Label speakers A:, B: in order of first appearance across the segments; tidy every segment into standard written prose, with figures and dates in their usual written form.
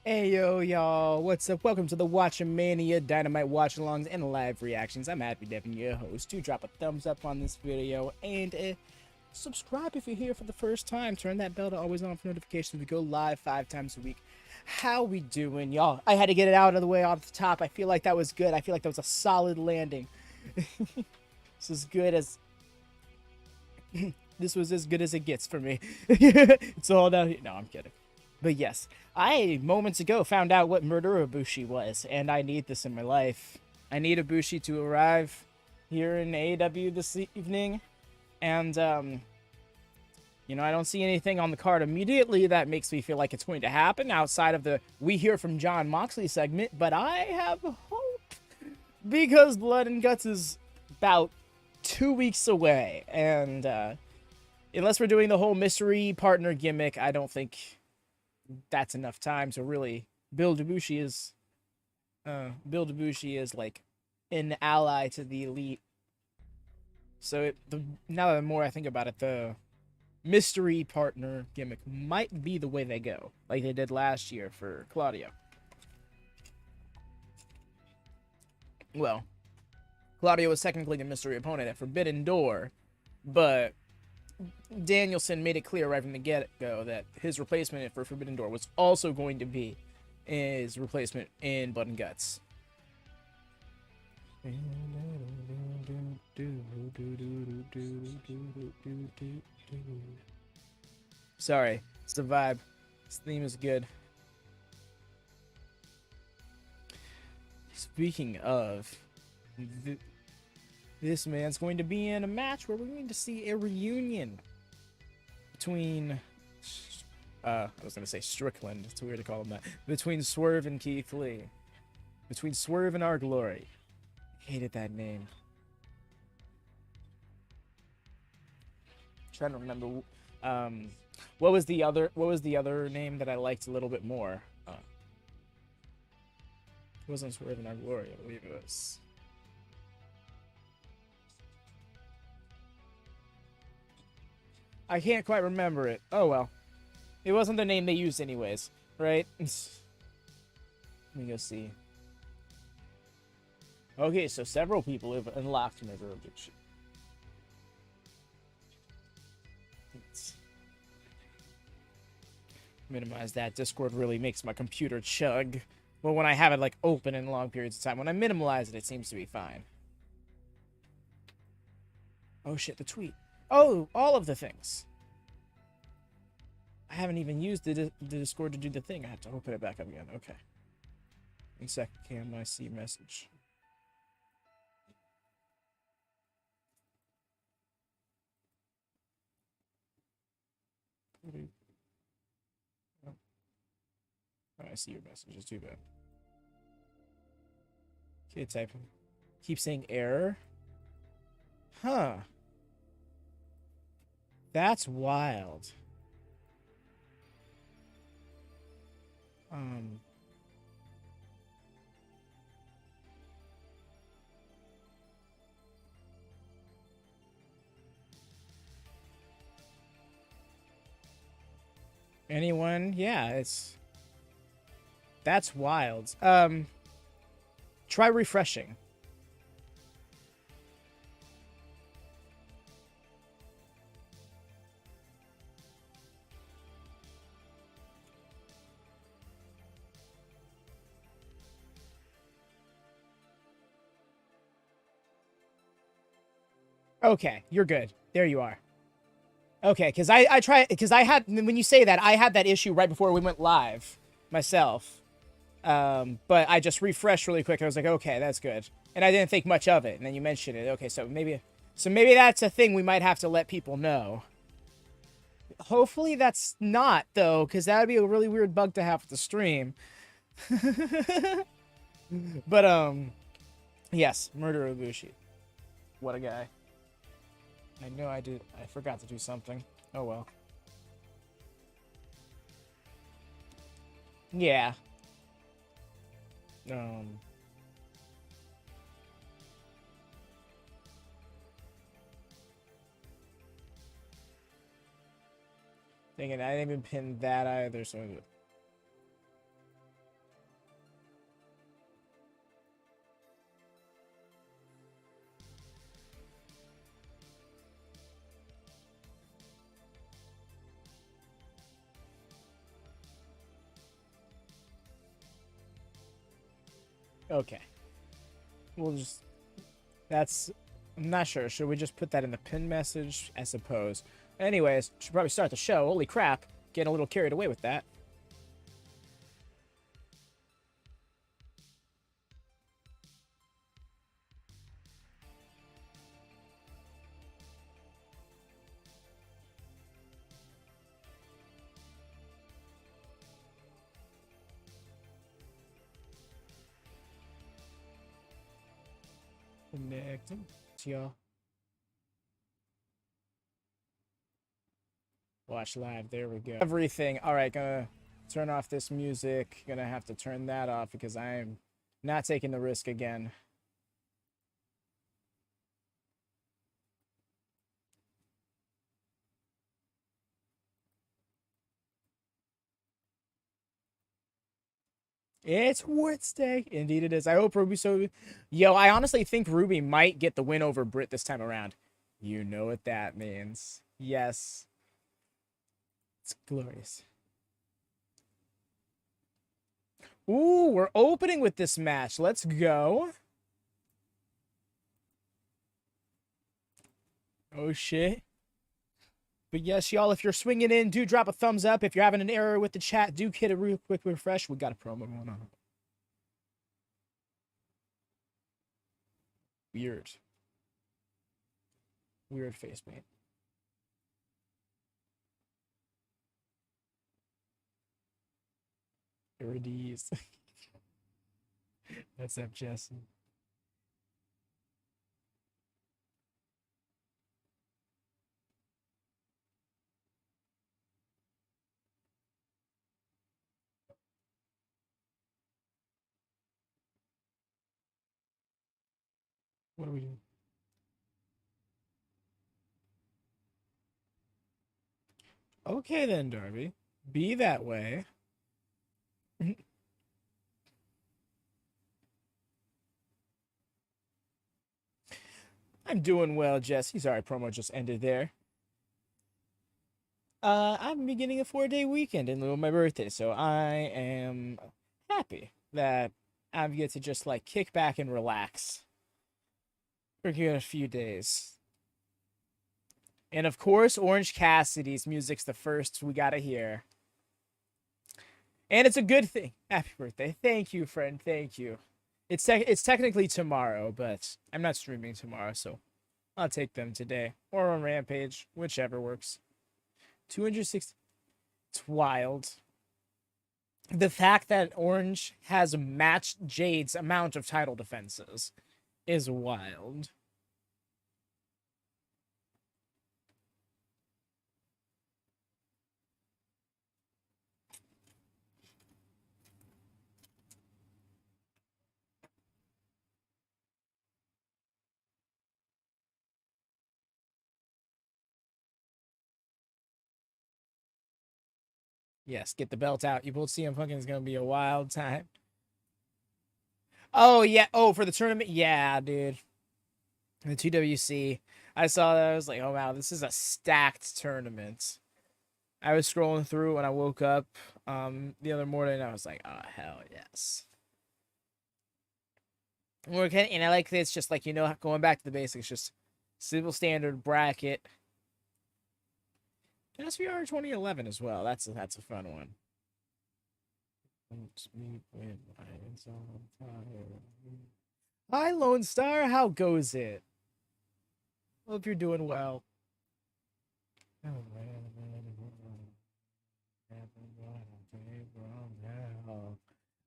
A: Hey yo, y'all, what's up? Welcome to the WatchaMania Dynamite Watchalongs and live reactions. I'm happy to be your host. Do drop a thumbs up on this video and subscribe if you're here for the first time. Turn that bell to always on for notifications. We go live 5 times a week. How we doing, y'all? I had to get it out of the way off the top. I feel like that was good. I feel like that was a solid landing. This is good as this was as good as it gets for me. It's all down here. No, I'm kidding. But yes, I moments ago found out what Murder Ibushi was, and I need this in my life. I need Ibushi to arrive here in AEW this evening, and I don't see anything on the card immediately that makes me feel like it's going to happen outside of the "we hear from Jon Moxley" segment. But I have hope because Blood and Guts is about 2 weeks away, and unless we're doing the whole mystery partner gimmick, I don't think that's enough time to really build Ibushi is like an ally to the elite. So now the more I think about it, the mystery partner gimmick might be the way they go, like they did last year for Claudio. Well, Claudio was technically the mystery opponent at Forbidden Door, but Danielson made it clear right from the get-go that his replacement for Forbidden Door was also going to be his replacement in Blood and Guts. Sorry, it's the vibe. This theme is good. Speaking of, this man's going to be in a match where we're going to see a reunion between, I was going to say Strickland. It's weird to call him that. Between Swerve and Keith Lee. Between Swerve and Our Glory. Hated that name. I'm trying to remember. What was the other name that I liked a little bit more? It wasn't Swerve and Our Glory, I believe it was. I can't quite remember it. Oh well. It wasn't the name they used anyways, right? Let me go see. Okay, so several people have unlocked Murder Ibushi. Let's minimize that. Discord really makes my computer chug. Well, when I have it like open in long periods of time. When I minimize it, it seems to be fine. Oh shit, the tweet. Oh, all of the things. I haven't even used the Discord to do the thing. I have to open it back up again. Okay. 1 second, can I see message? Oh, I see your message. It's too bad. Okay, typing. Keep saying error. Huh. That's wild. Anyone? Yeah, that's wild. Try refreshing. Okay, you're good. There you are. Okay, because I had, when you say that, I had that issue right before we went live myself. But I just refreshed really quick. I was like, okay, that's good. And I didn't think much of it. And then you mentioned it. Okay, so maybe that's a thing we might have to let people know. Hopefully that's not, though, because that would be a really weird bug to have with the stream. But, yes, Murder Ibushi. What a guy. I know I forgot to do something. Oh well. Yeah. Dang it, I didn't even pin that either, so Okay. We'll just... That's... I'm not sure. Should we just put that in the pin message? I suppose. Anyways, should probably start the show. Holy crap. Getting a little carried away with that. Connecting. Y'all. Watch live. There we go. Everything. All right, gonna turn off this music. Gonna have to turn that off because I'm not taking the risk again. It's Wednesday. Indeed it is. I hope Ruby so... Yo, I honestly think Ruby might get the win over Britt this time around. You know what that means. Yes. It's glorious. Ooh, we're opening with this match. Let's go. Oh, shit. But yes, y'all, if you're swinging in, do drop a thumbs up. If you're having an error with the chat, do hit a real quick refresh. We got a promo going on. Weird. Weird face paint. Irides. What's up, Jesse? What are we doing? Okay then, Darby. Be that way. I'm doing well, Jesse. Sorry, promo just ended there. I'm beginning a 4-day weekend in lieu of my birthday, so I am happy that I get to just like kick back and relax for a few days. And of course, Orange Cassidy's music's the first we gotta hear. And it's a good thing. Happy birthday. Thank you, friend. Thank you. It's technically tomorrow, but I'm not streaming tomorrow, so I'll take them today. Or on Rampage, whichever works. 260. It's wild. The fact that Orange has matched Jade's amount of title defenses is wild. Yes, get the belt out. You both see him fucking is gonna be a wild time. Oh yeah. Oh, for the tournament? Yeah, dude. The 2WC. I saw that. I was like, oh wow, this is a stacked tournament. I was scrolling through when I woke up the other morning, and I was like, oh hell yes. And I like this, just like, you know, going back to the basics, just simple standard bracket. SVR 2011 as well. That's a fun one. Hi, Lone Star. How goes it? Hope you're doing well.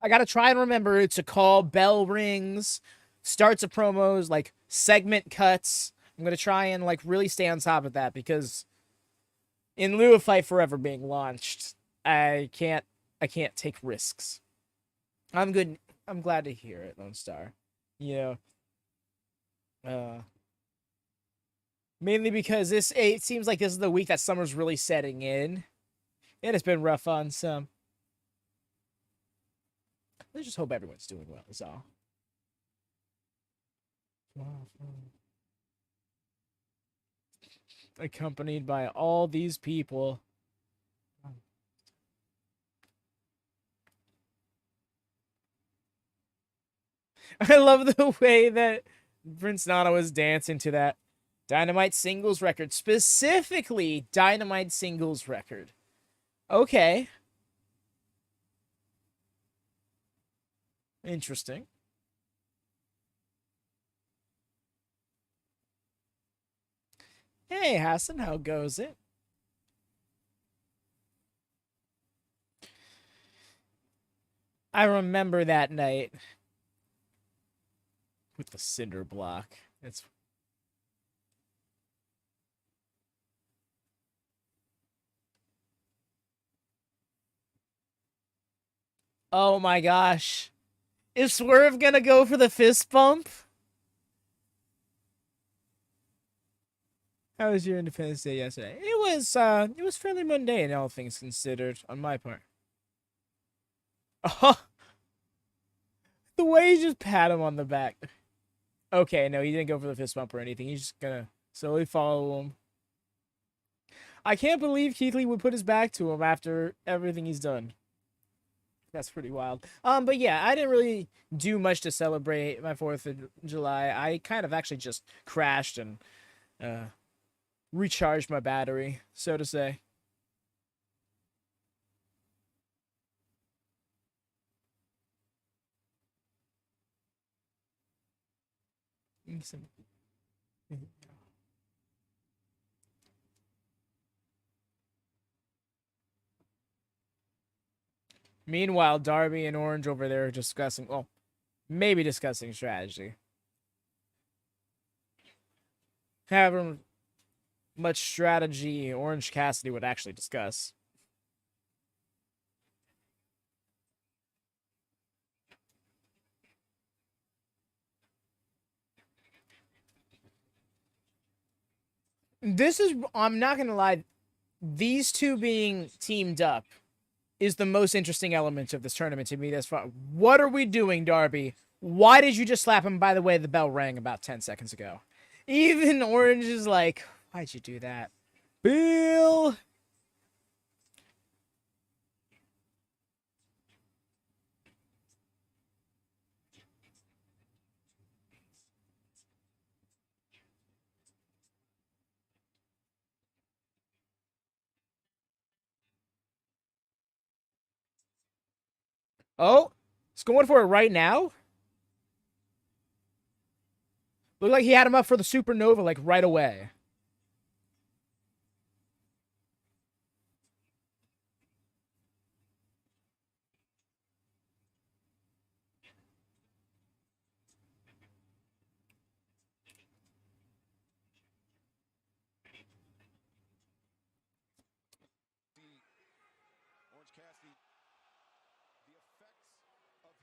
A: I gotta try and remember to call bell rings, starts of promos, like segment cuts. I'm gonna try and like really stay on top of that because in lieu of Fight Forever being launched, I can't take risks. I'm good. I'm glad to hear it, Lone Star. You know, mainly because it seems like this is the week that summer's really setting in, and it's been rough on some. Let's just hope everyone's doing well. Is all. Accompanied by all these people. I love the way that Prince Nana was dancing to that Dynamite singles record. Specifically, Dynamite singles record. Okay. Interesting. Hey, Hassan, how goes it? I remember that night with the cinder block. It's oh my gosh. Is Swerve gonna go for the fist bump? How was your Independence Day yesterday? It was fairly mundane, all things considered, on my part. Oh, the way he just pat him on the back. Okay, no, he didn't go for the fist bump or anything. He's just gonna slowly follow him. I can't believe Keith Lee would put his back to him after everything he's done. That's pretty wild. But yeah, I didn't really do much to celebrate my 4th of July. I kind of actually just crashed and recharged my battery, so to say. Meanwhile, Darby and Orange over there are discussing, well, maybe discussing strategy. However much strategy Orange Cassidy would actually discuss. This is, I'm not going to lie, these two being teamed up is the most interesting element of this tournament to me thus far. What are we doing, Darby? Why did you just slap him? By the way, the bell rang about 10 seconds ago. Even Orange is like, why'd you do that? Bill! Oh, he's going for it right now? Looked like he had him up for the supernova, like, right away.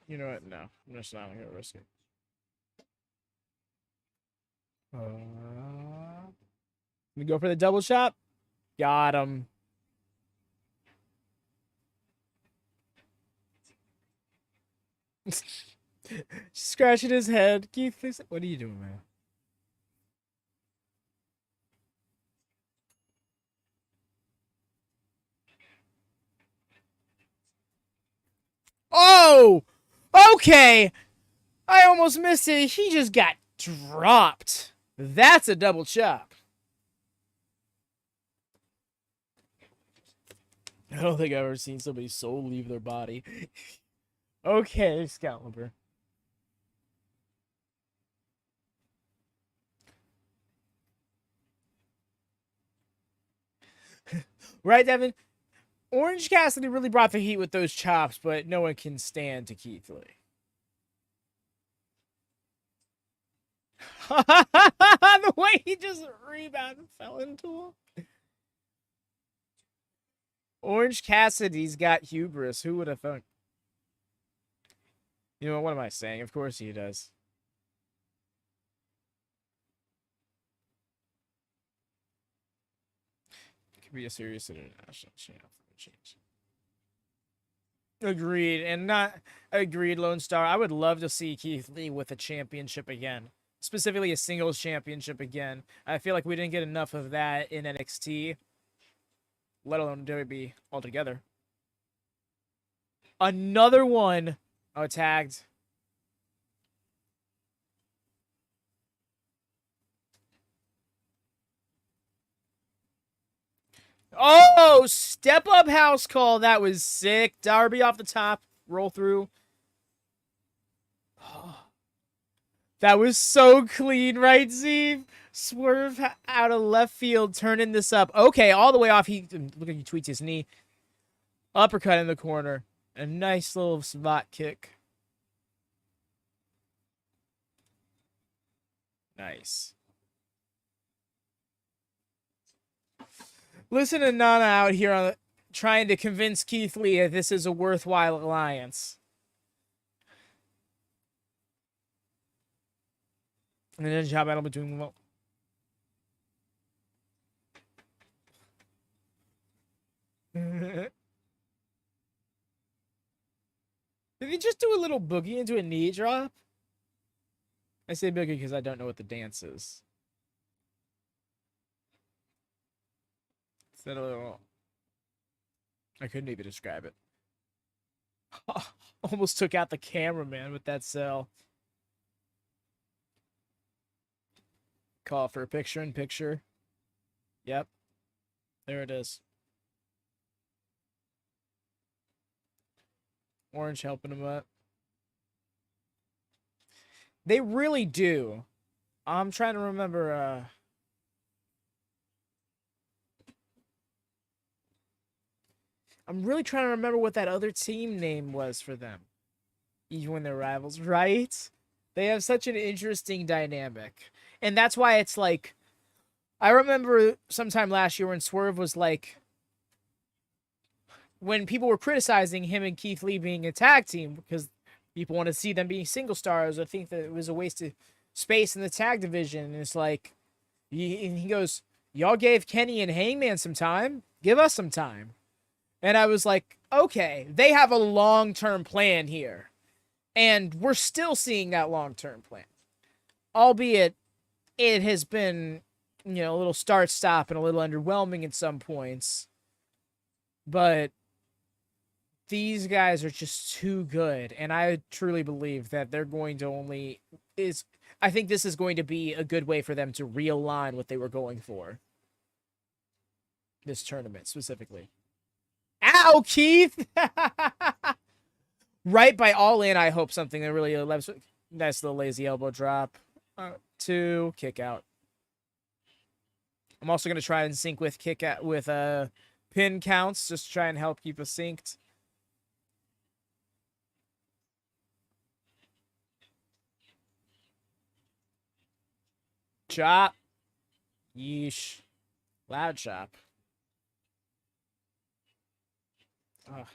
A: You know what? No, I'm just not going to risk it. We go for the double chop. Got him. Scratching his head. Keith, what are you doing, man? Oh! Okay! I almost missed it. He just got dropped. That's a double chop. I don't think I've ever seen somebody's soul leave their body. Okay, Excalibur. Right, Devin? Orange Cassidy really brought the heat with those chops, but no one can stand to Keith Lee. The way he just rebounded and fell into him. Orange Cassidy's got hubris. Who would have thought? You know what am I saying? Of course he does. It could be a serious international champ. Agreed, and not agreed, Lone Star. I would love to see Keith Lee with a championship again, specifically a singles championship again. I feel like we didn't get enough of that in NXT, let alone WWE altogether. Another one. Oh, tagged. Oh, step up house call. That was sick. Darby off the top. Roll through. That was so clean, right, Steve? Swerve out of left field, turning this up. Okay, all the way off. Look at he tweets his knee. Uppercut in the corner. A nice little spot kick. Nice. Listen to Nana out here trying to convince Keith Lee that this is a worthwhile alliance. And then a job battle between them. Did he just do a little boogie into a knee drop? I say boogie because I don't know what the dance is. Is that a little... I couldn't even describe it. Almost took out the cameraman with that cell. Call for a picture-in-picture. Yep. There it is. Orange helping him up. They really do. I'm trying to remember, I'm really trying to remember what that other team name was for them. Even when they're rivals, right? They have such an interesting dynamic. And that's why it's like... I remember sometime last year when Swerve was like... When people were criticizing him and Keith Lee being a tag team because people want to see them being single stars, I think that it was a waste of space in the tag division. And it's like... He goes, y'all gave Kenny and Hangman some time. Give us some time. And I was like, okay, they have a long-term plan here. And we're still seeing that long-term plan. Albeit, it has been, a little start-stop and a little underwhelming at some points. But these guys are just too good. And I truly believe that they're going to I think this is going to be a good way for them to realign what they were going for. This tournament, specifically. Ow, Keith! Right by Allin, I hope something that really nice little lazy elbow drop. 2, kick out. I'm also gonna try and sync with pin counts, just to try and help keep us synced. Chop. Yeesh. Loud chop. Ugh.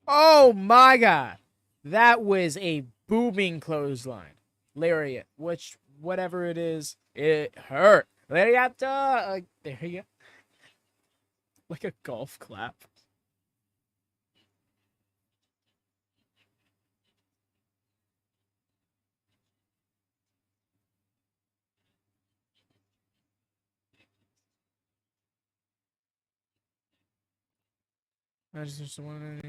A: Oh my god. That was a booming clothesline. Lariat. Whatever it is, it hurt. Lariat. There you go. Like a golf clap. I just want to...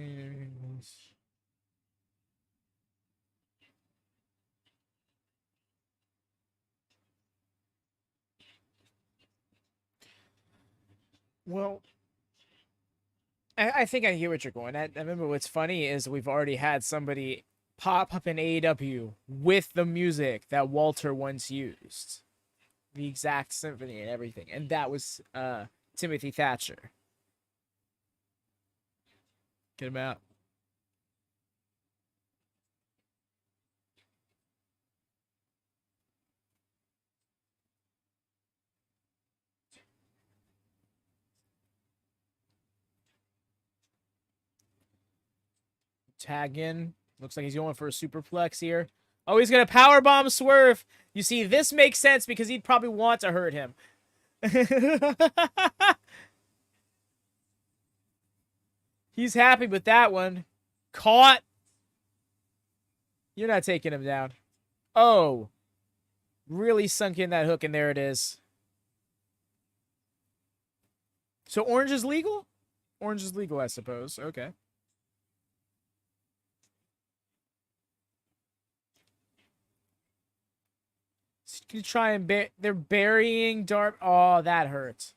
A: Well, I think I hear what you're going at. I remember what's funny is we've already had somebody pop up in AEW with the music that Walter once used. The exact symphony and everything. And that was Timothy Thatcher. Get him out. Tag in. Looks like he's going for a superplex here. Oh, he's going to powerbomb Swerve. You see, this makes sense because he'd probably want to hurt him. He's happy with that one. Caught. You're not taking him down. Oh. Really sunk in that hook, and there it is. So orange is legal? Orange is legal, I suppose. Okay. You try and they're burying Darby. Oh, that hurts.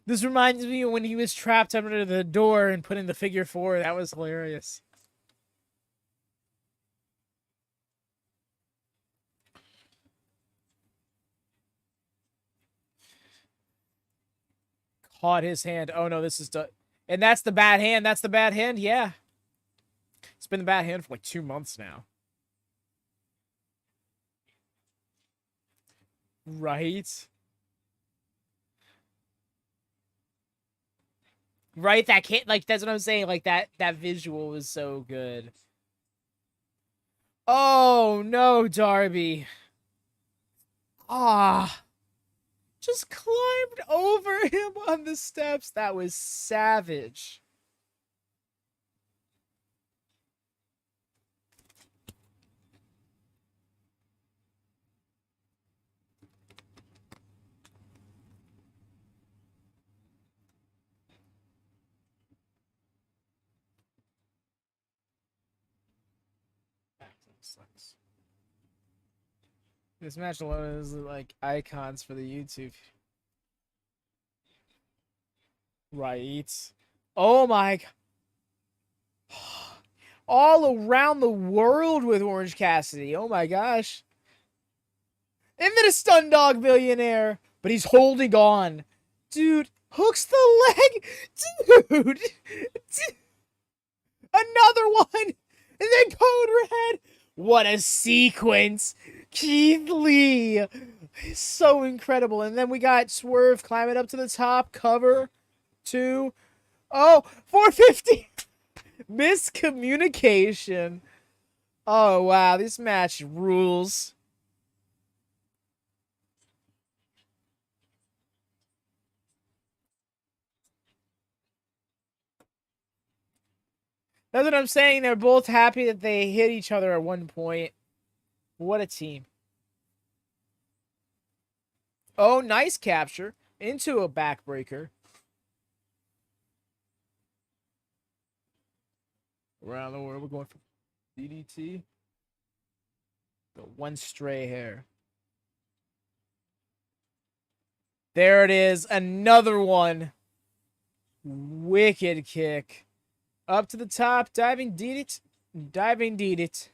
A: This reminds me of when he was trapped under the door and put in the figure 4. That was hilarious. Caught his hand. Oh no, this is and that's the bad hand. That's the bad hand. Yeah. It's been the bad hand for like 2 months now. Right? Right? That can't, like, that's what I'm saying. Like, that visual was so good. Oh, no, Darby. Ah. Just climbed over him on the steps. That was savage. This match alone is like icons for the YouTube. Right. Oh my. All around the world with Orange Cassidy. Oh my gosh. And then a stun dog billionaire. But he's holding on. Dude, hooks the leg. Dude. Another one. And then Code Red. What a sequence. Keith Lee. So incredible. And then we got Swerve climbing up to the top. Cover. 2. Oh, 450. Miscommunication. Oh, wow. This match rules. That's what I'm saying. They're both happy that they hit each other at one point. What a team. Oh, nice capture. Into a backbreaker. Around the world, we're going for DDT. The one stray hair. There it is. Another one. Wicked kick. Up to the top. Diving DDT. Diving DDT.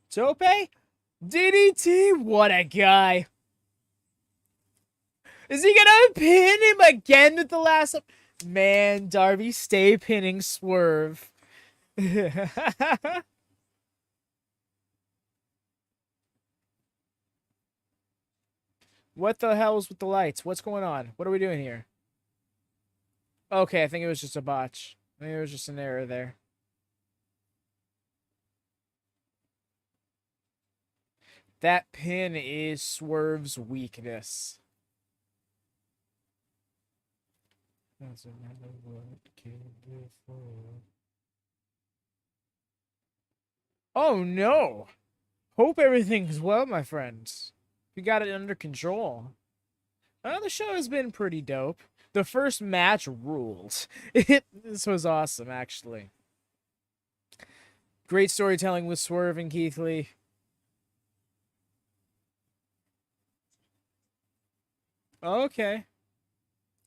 A: Tope? DDT? What a guy. Is he gonna pin him again with the last... Man, Darby, stay pinning Swerve. What the hell is with the lights? What's going on? What are we doing here? Okay, I think it was just a botch. I think it was just an error there. That pin is Swerve's weakness. Doesn't matter what can do for. Oh no! Hope everything's well, my friends. We got it under control. The show has been pretty dope. The first match ruled. This was awesome, actually. Great storytelling with Swerve and Keith Lee. Okay.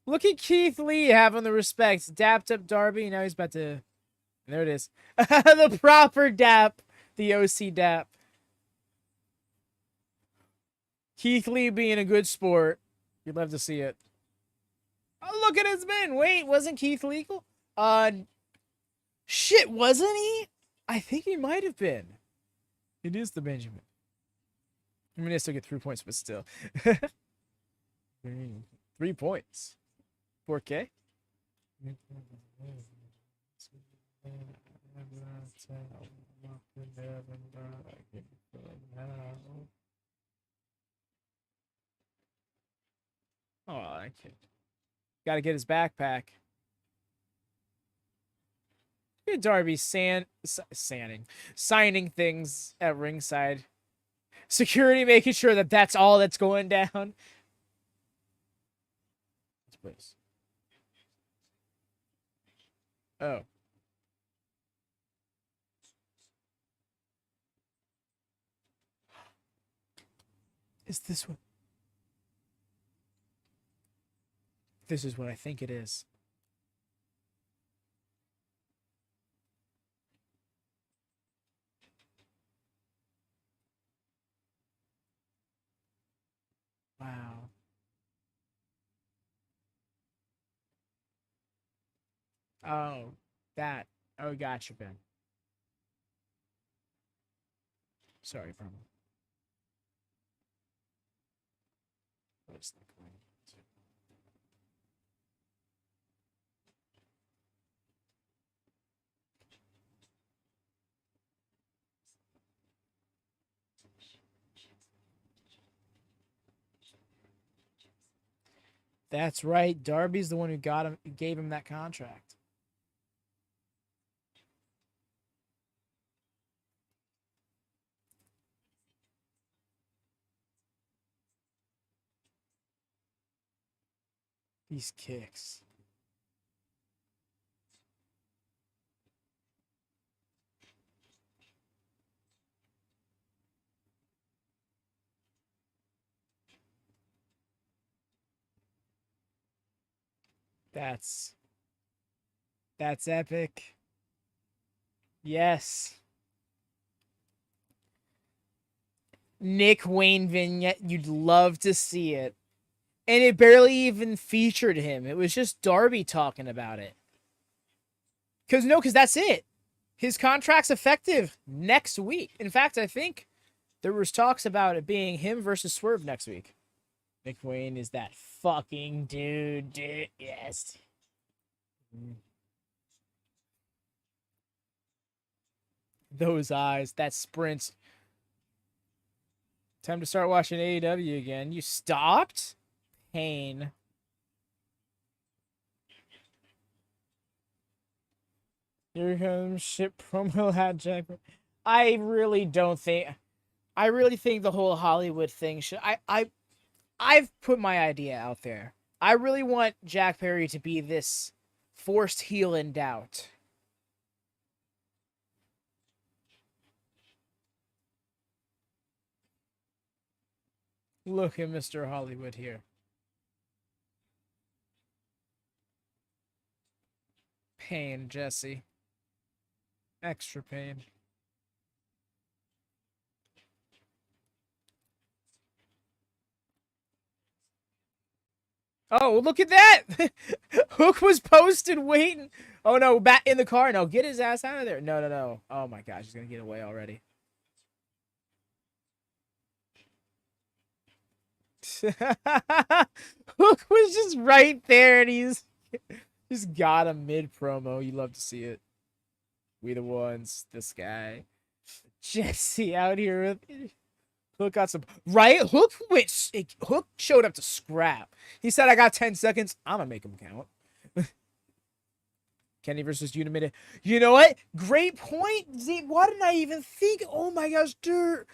A: Look at Keith Lee having the respect. Dapped up Darby. Now he's about to... There it is. The proper dap. The OC dap. Keith Lee being a good sport. You'd love to see it. Oh, look at his men. Wait, wasn't Keith legal? Shit, wasn't he? I think he might have been. It is the Benjamin. I mean, I still get 3 points, but still. 3 points. 4K? Oh, I can't. Gotta get his backpack. Look at Darby signing things at ringside. Security making sure that that's all that's going down. Please. Oh. Is this what? This is what I think it is. Wow. Oh, that. Oh, gotcha, Ben. Sorry, Promo. What's the point? That's right. Darby's the one who gave him that contract. These kicks. That's epic. Yes. Nick Wayne vignette. You'd love to see it. And it barely even featured him. It was just Darby talking about it. Because that's it. His contract's effective next week. In fact, I think there was talks about it being him versus Swerve next week. Nick Wayne is that fucking dude. Yes. Those eyes, that sprint. Time to start watching AEW again. You stopped? Pain. Here comes shit promo hat Jack. I really think the whole Hollywood thing should. I've put my idea out there. I really want Jack Perry to be this forced heel in doubt. Look at Mr. Hollywood here. Pain, Jesse. Extra pain. Oh, look at that! Hook was posted waiting. Oh no, back in the car. No, get his ass out of there. No. Oh my gosh, he's gonna get away already. Hook was just right there, and he's just got him mid promo. You love to see it. We the ones. This guy, Jesse, out here with Hook got some right. Hook showed up to scrap. He said, "I got 10 seconds. I'm gonna make him count." Kenny versus Yuta. You know what? Great point, Z. Why didn't I even think? Oh my gosh, dude,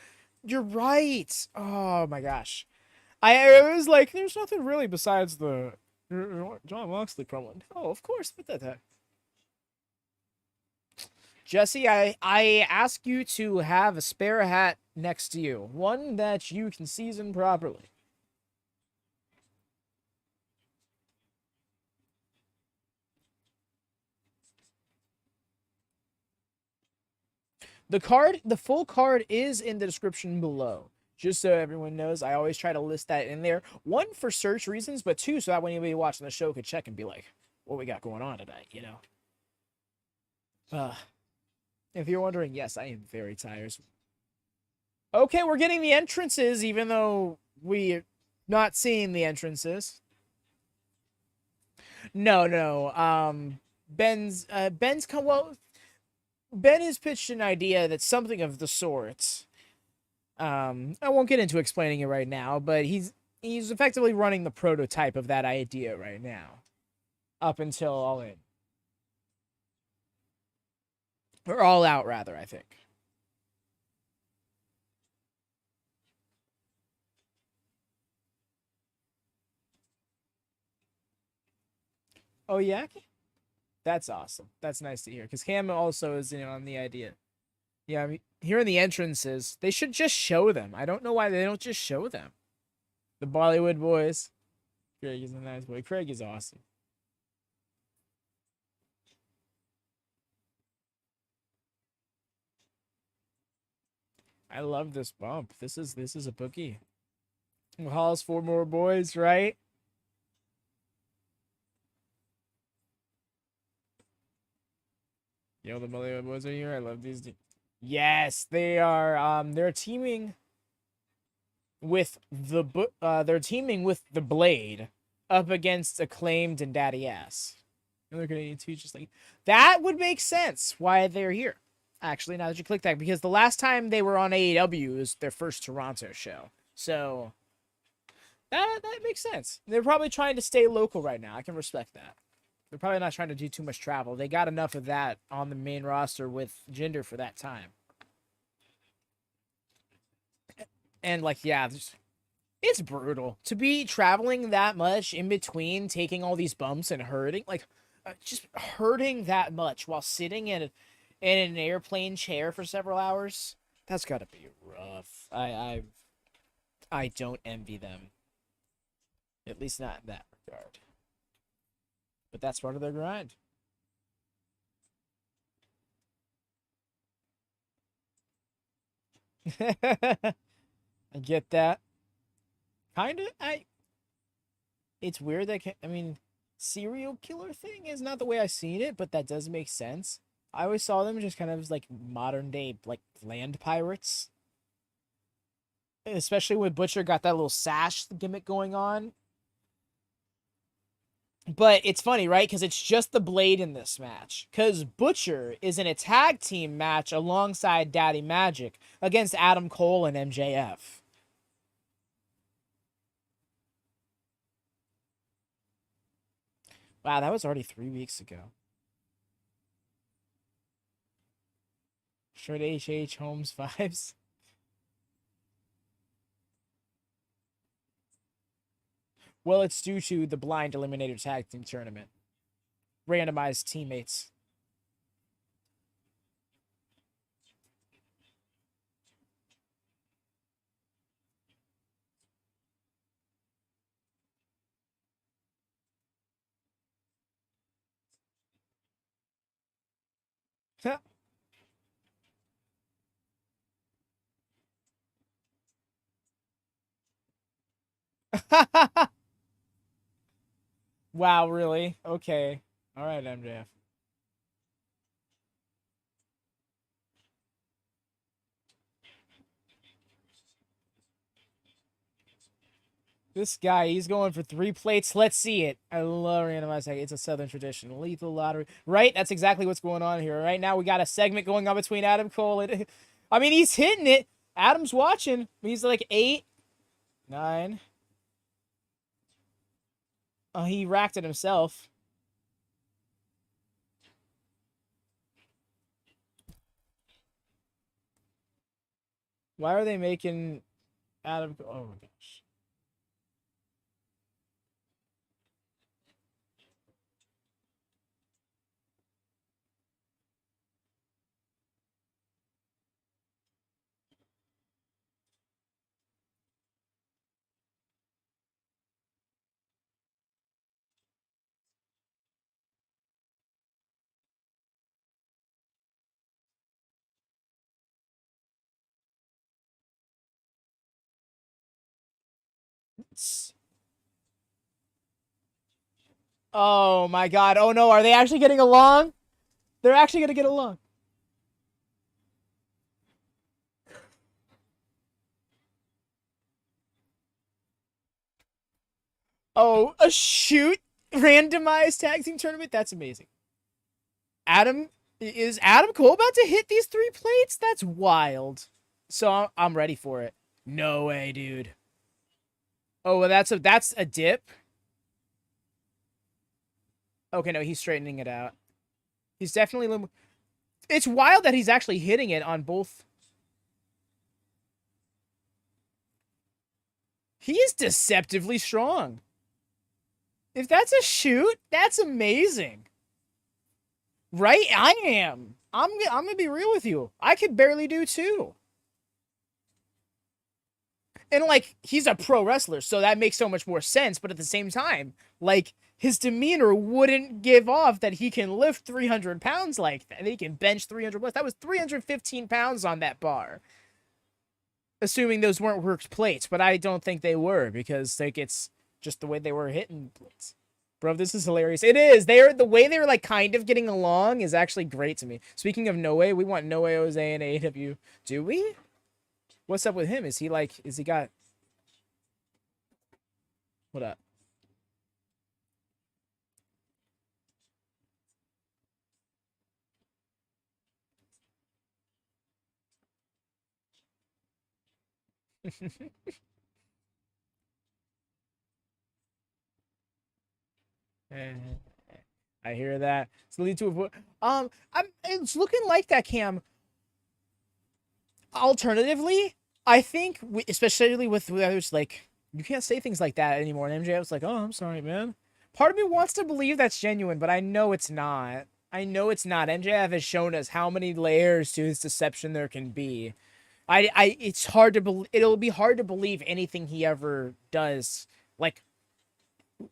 A: you're right. Oh my gosh. I was like, there's nothing really besides the Jon Moxley promo. Oh, of course, but that. Jesse, I ask you to have a spare hat next to you, one that you can season properly. The full card is in the description below. Just so everyone knows, I always try to list that in there. One, for search reasons, but two, so that when anybody watching the show could check and be like, what we got going on tonight, you know? If you're wondering, yes, I am very tired. Okay, we're getting the entrances, even though we're not seeing the entrances. No. Ben has pitched an idea that's something of the sort. I won't get into explaining it right now, but he's effectively running the prototype of that idea right now. Up until Allin. Or All Out, rather, I think. Oh, yeah? That's awesome. That's nice to hear. Because Cam also is on the idea. Yeah, I mean, here in the entrances, they should just show them. I don't know why they don't just show them. The Bollywood boys. Craig is a nice boy. Craig is awesome. I love this bump. This is a bookie. Hall's 4 more boys, right? Yo, the Bollywood boys are here. I love these. Yes, they are. They're teaming with the Blade up against Acclaimed and Daddy Ass. And they're gonna need to just like that would make sense why they're here. Actually, now that you click that, because the last time they were on AEW was their first Toronto show, so that makes sense. They're probably trying to stay local right now. I can respect that. They're probably not trying to do too much travel. They got enough of that on the main roster with Jinder for that time. And like, yeah, it's brutal to be traveling that much in between, taking all these bumps and hurting, like just hurting that much while sitting in an airplane chair for several hours. That's gotta be rough. I don't envy them, at least not in that regard. But that's part of their grind. I get that. Kind of. It's weird that I mean, serial killer thing is not the way I've seen it, but that does make sense. I always saw them just kind of as like modern day like land pirates. Especially when Butcher got that little sash gimmick going on. But it's funny, right? Because it's just the Blade in this match. Because Butcher is in a tag team match alongside Daddy Magic against Adam Cole and MJF. Wow, that was already 3 weeks ago. Short H.H. Holmes vibes. Well, it's due to the blind Eliminator tag team tournament. Randomized teammates. Wow, really? Okay. All right, MJF. This guy, he's going for 3 plates. Let's see it. I love randomized tag. It's a Southern tradition. Lethal lottery. Right? That's exactly what's going on here. Right now, we got a segment going on between Adam Cole and... I mean, he's hitting it. Adam's watching. He's like 8, 9. Oh, he racked it himself. Why are they making Adam... Oh, my gosh. Oh, my God. Oh, no. Are they actually getting along? They're actually going to get along. Oh, a shoot randomized tag team tournament? That's amazing. Is Adam Cole about to hit these 3 plates? That's wild. So I'm ready for it. No way, dude. Oh, well, that's a dip. Okay, no, he's straightening it out. He's definitely... It's wild that he's actually hitting it on both. He is deceptively strong. If that's a shoot, that's amazing. Right? I am. I'm gonna be real with you. I could barely do two. And like he's a pro wrestler, so that makes so much more sense. But at the same time, like his demeanor wouldn't give off that he can lift 300 pounds like that. He can bench 300 plus. That was 315 pounds on that bar. Assuming those weren't worked plates, but I don't think they were because like it's just the way they were hitting plates. Bro, this is hilarious. It is. They're the way they're like kind of getting along is actually great to me. Speaking of Noe, we want Noe Jose and AEW. Do we? What's up with him? Is he like? Is he got? What up? I hear that. It's lead to it's looking like that, Cam. Alternatively, I think, especially with others, like you can't say things like that anymore. And MJF was like, "Oh, I'm sorry, man." Part of me wants to believe that's genuine, but I know it's not. I know it's not. MJF has shown us how many layers to his deception there can be. It's hard to believe. It'll be hard to believe anything he ever does, like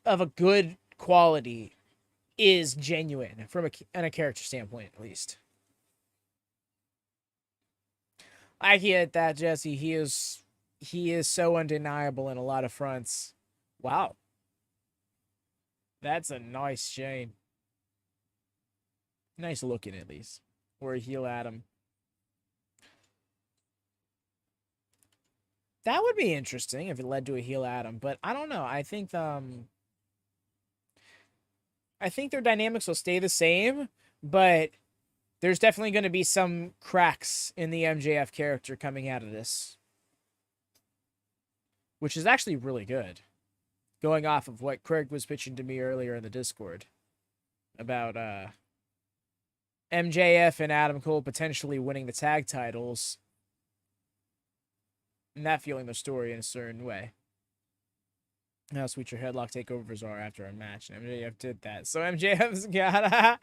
A: of a good quality, is genuine from a character standpoint, at least. I get that, Jesse. He is so undeniable in a lot of fronts. Wow, that's a nice chain. Nice looking, at least. Or a heel Adam. That would be interesting if it led to a heel Adam, but I don't know. I think their dynamics will stay the same, but there's definitely going to be some cracks in the MJF character coming out of this, which is actually really good. Going off of what Craig was pitching to me earlier in the Discord about MJF and Adam Cole potentially winning the tag titles and that feeling the story in a certain way. How sweet your headlock takeovers are after a match, and MJF did that. So MJF's got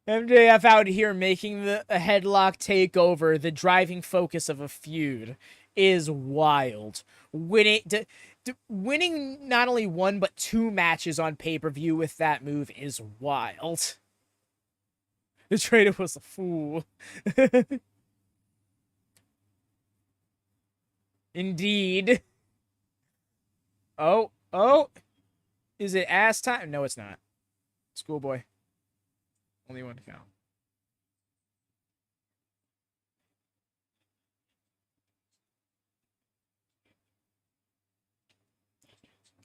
A: MJF out here making a headlock takeover the driving focus of a feud is wild. Winning not only one but two matches on pay-per-view with that move is wild. The trader was a fool. Indeed. Oh, oh. Is it ass time? No, it's not. Schoolboy. Only one to count.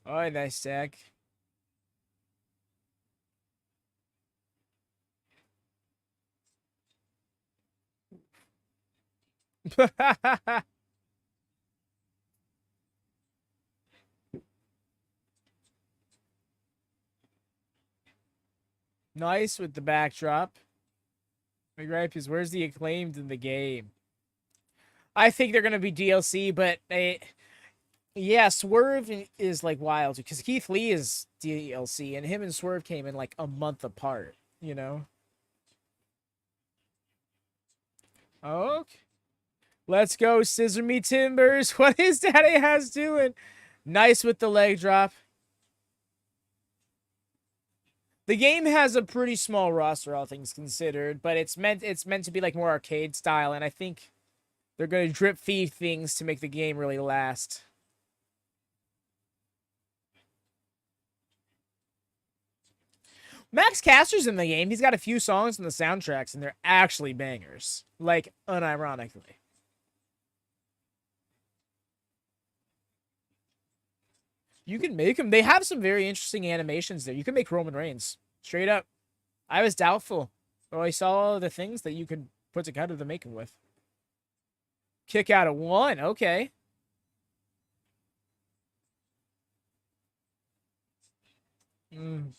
A: Oh, nice tag. Nice with the backdrop. My gripe is where's the Acclaimed in the game? I think they're gonna be DLC, but yeah, Swerve is like wild because Keith Lee is DLC, and him and Swerve came in like a month apart. You know. Okay. Let's go, Scissor Me Timbers. What is Daddy Has doing? Nice with the leg drop. The game has a pretty small roster, all things considered, but it's meant to be like more arcade style, and I think they're gonna drip feed things to make the game really last. Max Caster's in the game. He's got a few songs in the soundtracks, and they're actually bangers. Like, unironically. You can make them. They have some very interesting animations there. You can make Roman Reigns. Straight up. I was doubtful. But I saw all the things that you could put together to make him with. Kick out of one. Okay. Mm.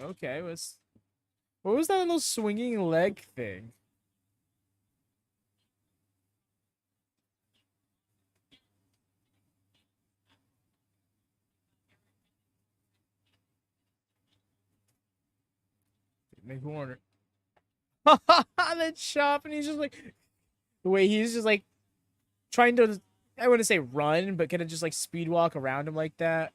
A: Okay. What was that little swinging leg thing? Make Warner. That chop, and he's just like the way he's just like trying to, I wouldn't say run, but kind of just like speed walk around him like that.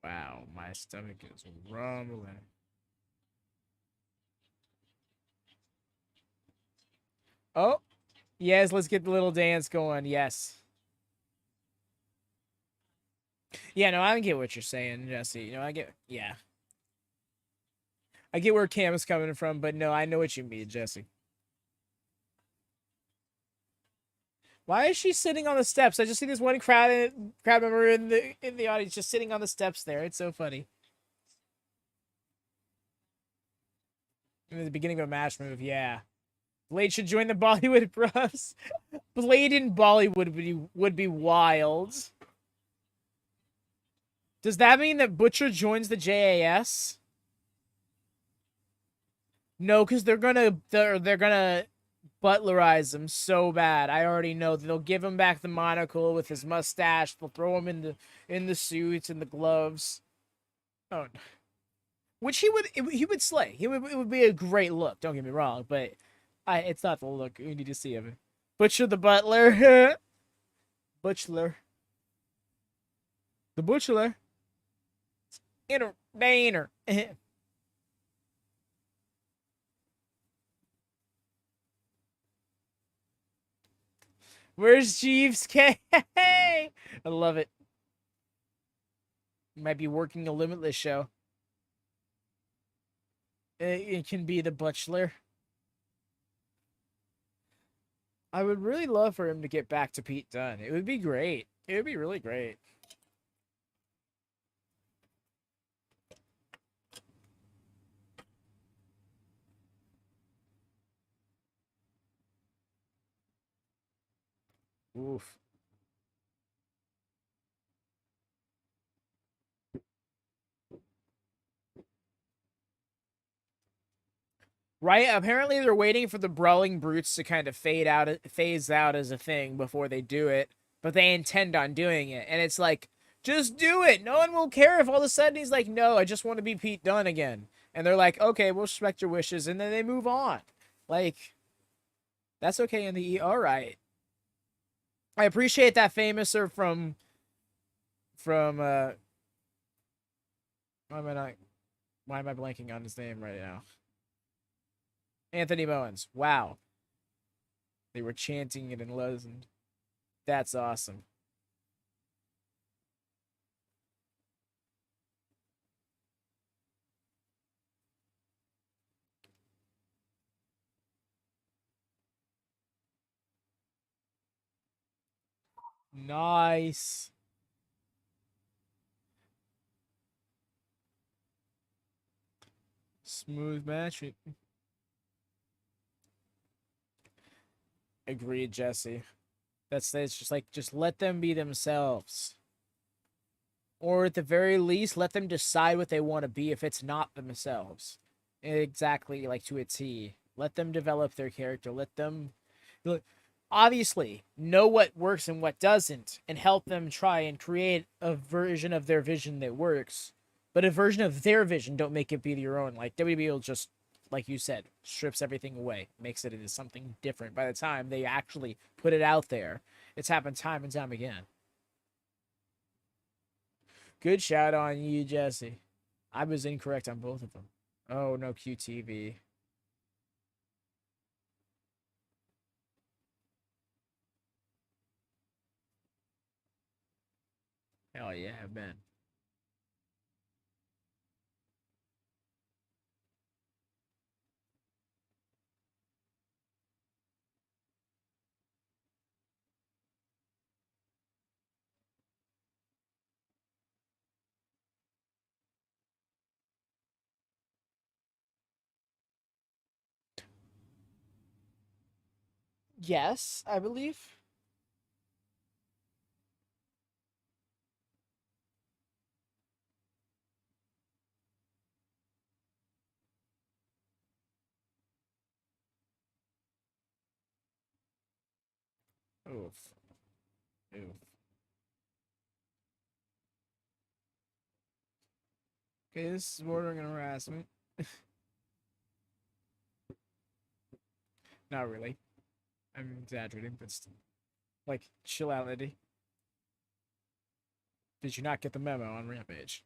A: Wow, my stomach is rumbling. Oh, yes, let's get the little dance going. Yes. Yeah, no, I get what you're saying, Jesse. You know, yeah. I get where Cam is coming from, but no, I know what you mean, Jesse. Why is she sitting on the steps? I just see this one crowd member in the audience just sitting on the steps there. It's so funny. In the beginning of a match move, yeah. Blade should join the Bollywood Bros. Blade in Bollywood would be wild. Does that mean that Butcher joins the JAS? No, because they're gonna butlerize him so bad. I already know they'll give him back the monocle with his mustache. They'll throw him in the suits and the gloves. Oh, which he would slay. It would be a great look. Don't get me wrong, but it's not the look we need to see of it. Butcher the Butler, Butcher, the Butcher, entertainer. Where's Jeeves K? I love it. Might be working a limitless show. It can be the Butcher. I would really love for him to get back to Pete Dunne. It would be great. It would be really great. Oof. Right? Apparently they're waiting for the Brawling Brutes to kind of phase out as a thing before they do it, but they intend on doing it. And it's like, just do it. No one will care if all of a sudden he's like, no, I just want to be Pete Dunne again. And they're like, okay, we'll respect your wishes, and then they move on. Like, that's okay in the all right. I appreciate that famouser from why am I not why am I blanking on his name right now? Anthony Bowens. Wow. They were chanting it in London. That's awesome. Nice. Smooth match. Agreed, Jesse. It's just like just let them be themselves. Or at the very least, let them decide what they want to be if it's not themselves. Exactly like to a T. Let them develop their character. Let them obviously know what works and what doesn't and help them try and create a version of their vision that works. But a version of their vision, don't make it be your own. Like WWE will just, like you said, strips everything away, makes it into something different. By the time they actually put it out there, it's happened time and time again. Good shout on you, Jesse. I was incorrect on both of them. Oh, no QTV. Hell yeah, Ben. Yes, I believe. Oof. Oof. Okay, this is bordering on harassment. Not really. I'm exaggerating, but still. Like, chill out, Eddie. Did you not get the memo on Rampage?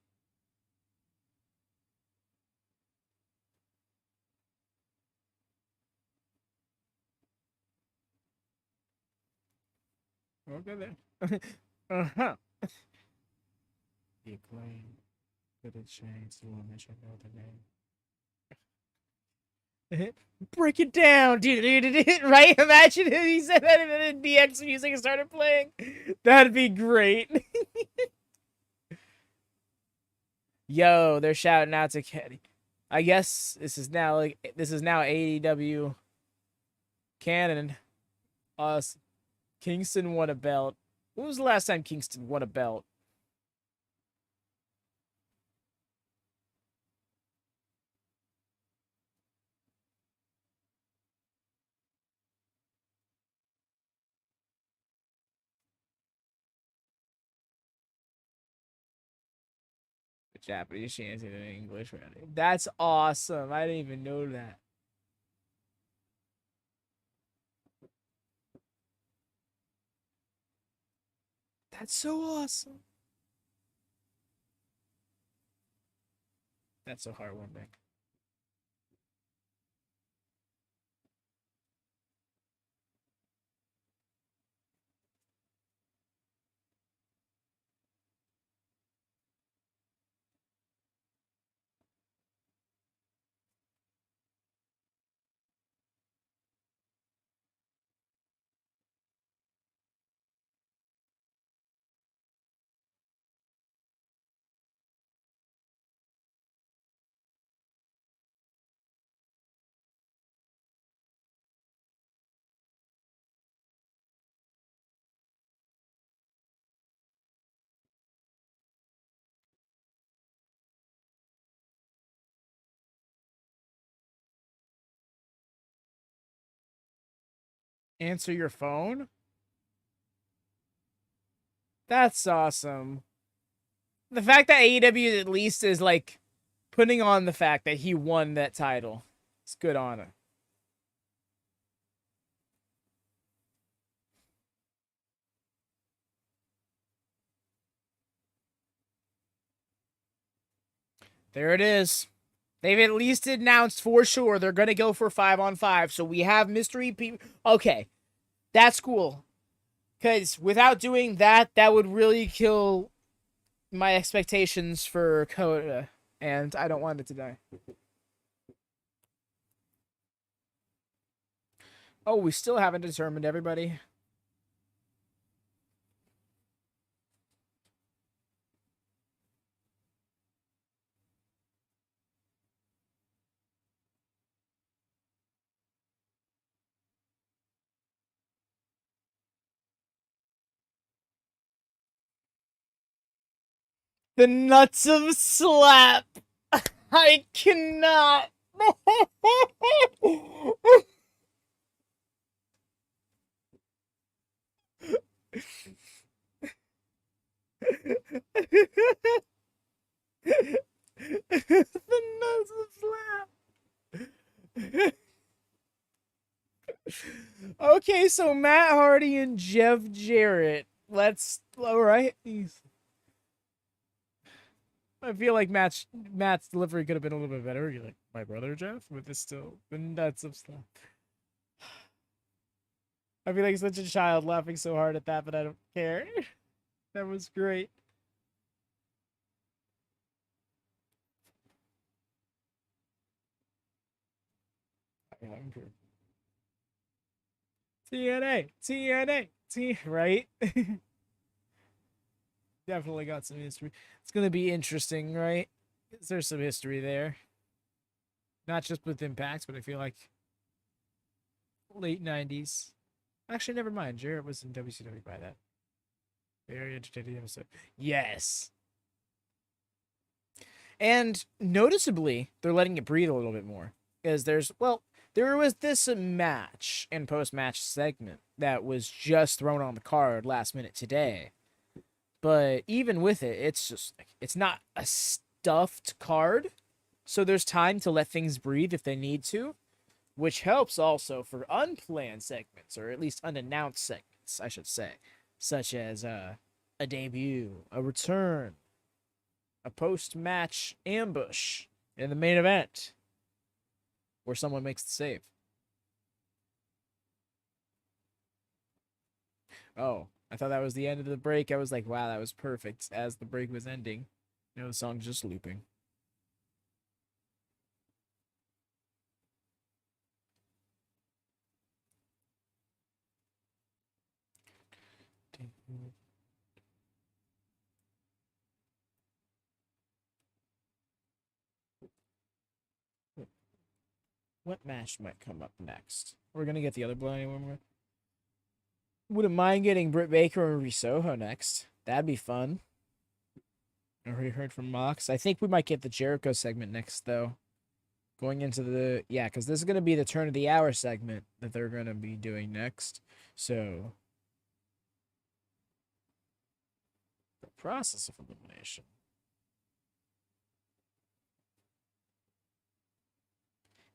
A: Okay then. Uh-huh. The Acclaimed could have changed the woman should know the name. Break it down, dude. Right? Imagine if he said that and then the DX music started playing. That'd be great. Yo, they're shouting out to Kenny. I guess this is now AEW canon. Us Kingston won a belt. When was the last time Kingston won a belt? The Japanese chanting in English. That's awesome. I didn't even know that. That's so awesome. That's so heartwarming. Answer your phone? That's awesome. The fact that AEW at least is like putting on the fact that he won that title. It's good on him. There it is. They've at least announced for sure they're going to go for 5-on-5. So we have mystery people. Okay. That's cool. Because without doing that, that would really kill my expectations for Coda. And I don't want it to die. Oh, we still haven't determined everybody. The nuts of slap. I cannot. The nuts of slap. Okay, so Matt Hardy and Jeff Jarrett. All right. I feel like Matt's delivery could have been a little bit better. You're like, my brother Jeff, with this still the nuts of stuff. I feel like such a child laughing so hard at that, but I don't care. That was great. Yeah, I'm sure. TNA, right? Definitely got some history. It's gonna be interesting, right? There's some history there. Not just with Impact, but I feel like late 90s. Actually, never mind. Jarrett was in WCW by that. Very entertaining episode. Yes. And noticeably, they're letting it breathe a little bit more. Because there was this match and post-match segment that was just thrown on the card last minute today. But even with it, it's just it's not a stuffed card. So there's time to let things breathe if they need to, which helps also for unplanned segments, or at least unannounced segments, I should say, such as a debut, a return, a post-match ambush in the main event, where someone makes the save. Oh, I thought that was the end of the break. I was like, wow, that was perfect as the break was ending. The song's just looping. What match might come up next? We're gonna get the other blind one. Wouldn't mind getting Britt Baker and Soho next. That'd be fun. I already heard from Mox. I think we might get the Jericho segment next, though. Going into because this is gonna be the turn of the hour segment that they're gonna be doing next. So the process of elimination.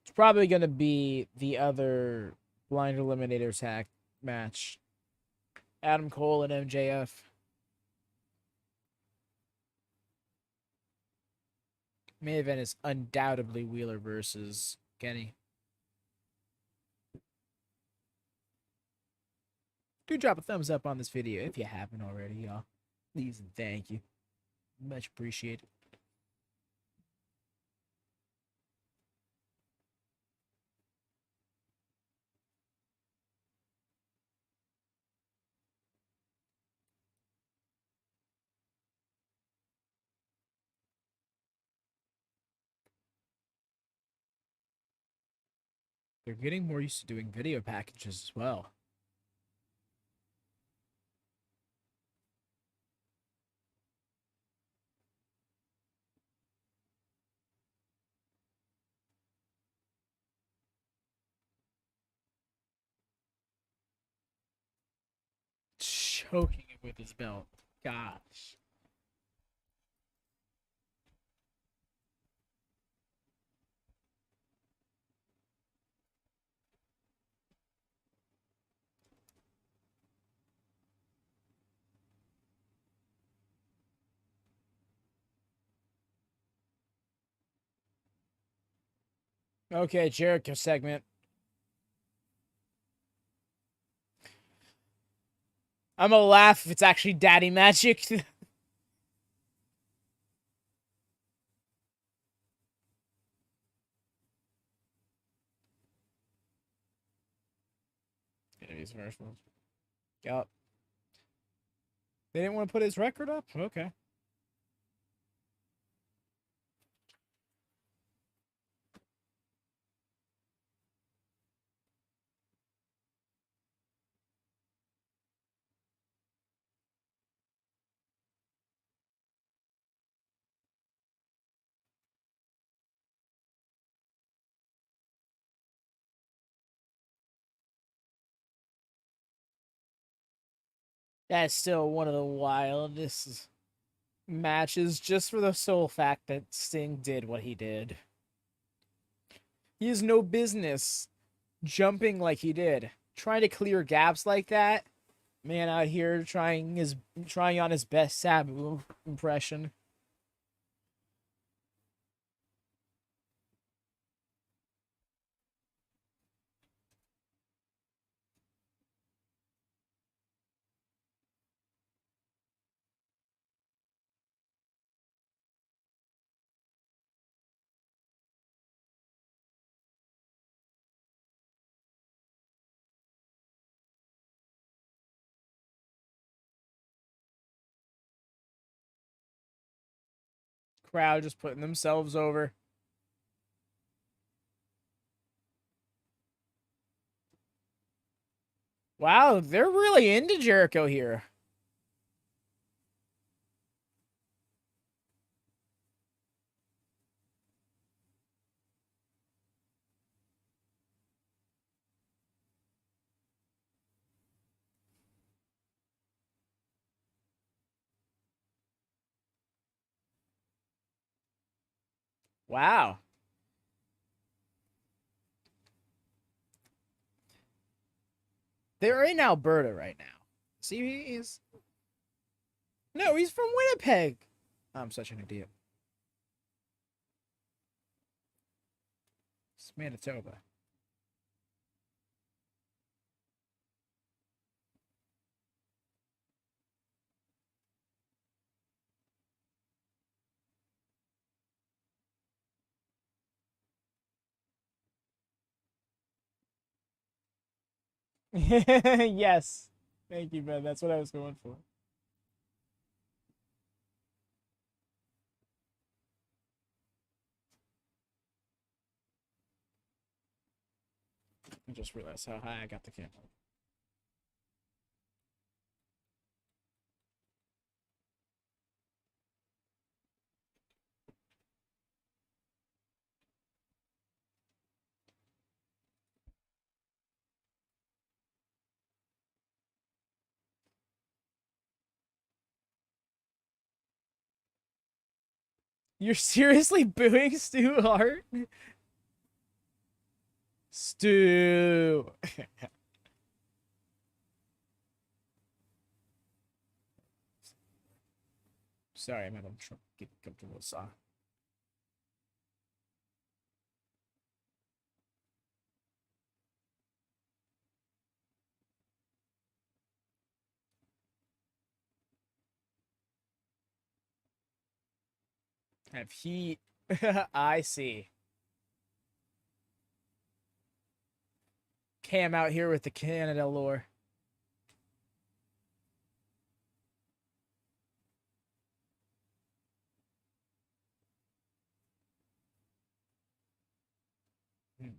A: It's probably gonna be the other blind eliminator tag match. Adam Cole and MJF. Main event is undoubtedly Wheeler versus Kenny. Do drop a thumbs up on this video if you haven't already, y'all. Please and thank you. Much appreciated. They're getting more used to doing video packages as well. Choking it with his belt. Gosh. Okay, Jericho segment. I'm gonna laugh if it's actually daddy magic. Yup. They didn't want to put his record up? Okay. That's still one of the wildest matches just for the sole fact that Sting did what he did. He has no business jumping like he did. Trying to clear gaps like that. Man out here trying on his best Sabu impression. Crowd just putting themselves over. Wow, they're really into Jericho here. Wow. They're in Alberta right now. See, he's no, he's from Winnipeg. I'm such an idiot. It's Manitoba. Yes. Thank you, Ben. That's what I was going for. I just realized how high I got the camera. You're seriously booing Stu Hart? Stu. Sorry, I'm having trouble getting comfortable with Saw. Have heat. I see. Cam out here with the Canada lore. Hmm.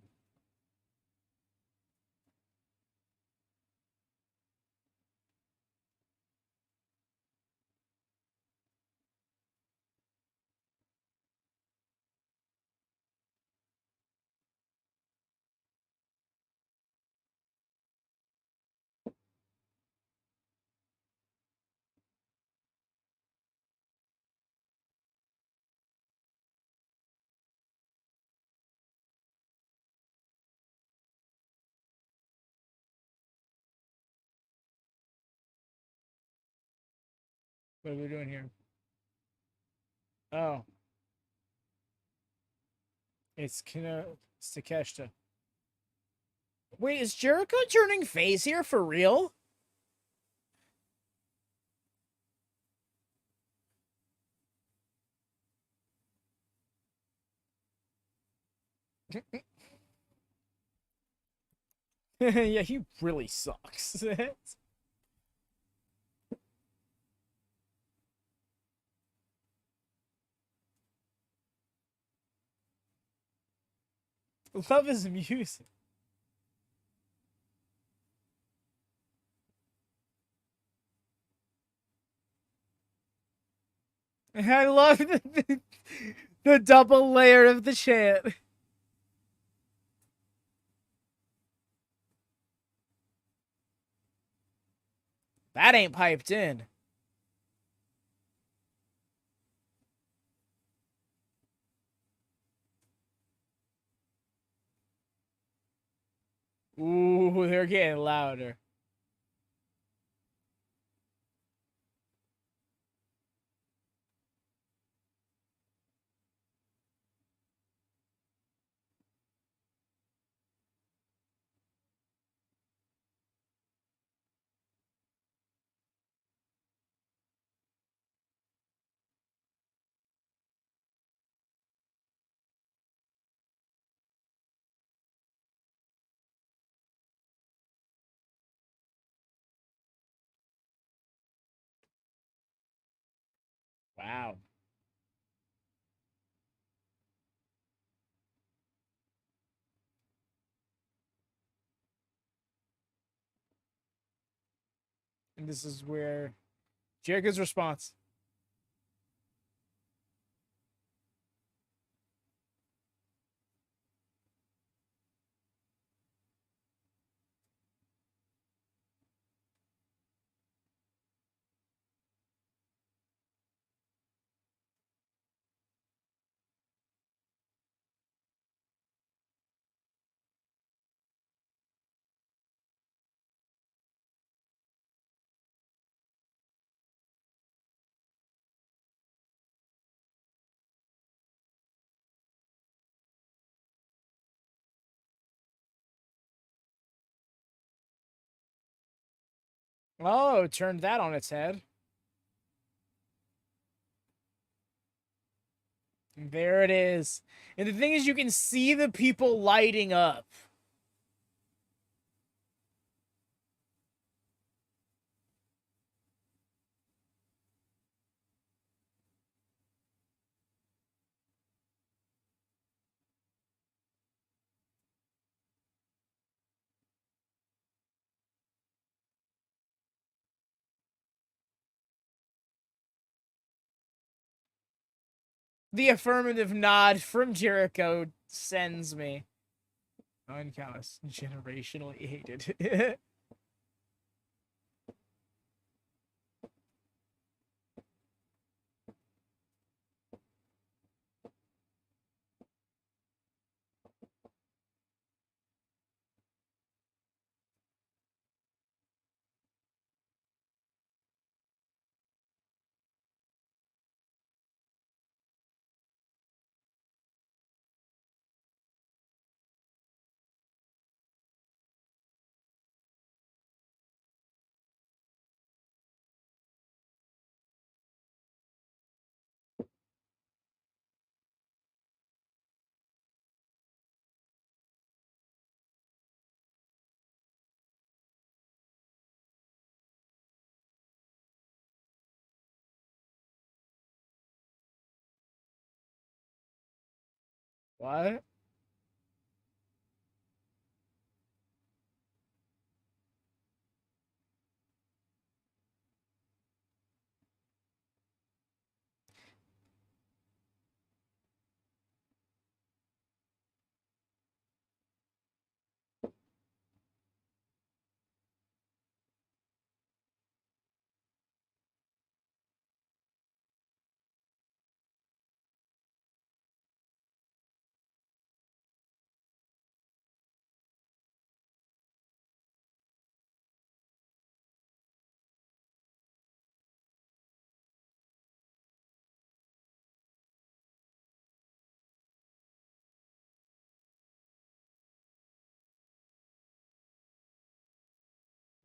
A: What are we doing here? Oh, it's Takeshita. Wait, is Jericho turning face here for real? Yeah, he really sucks. Love his music. I love the double layer of the chant. That ain't piped in. Ooh, they're getting louder. Wow. And this is where Jericho's response. Oh, turned that on its head. There it is. And the thing is, you can see the people lighting up. The affirmative nod from Jericho sends me. Uncallous, generationally hated. What?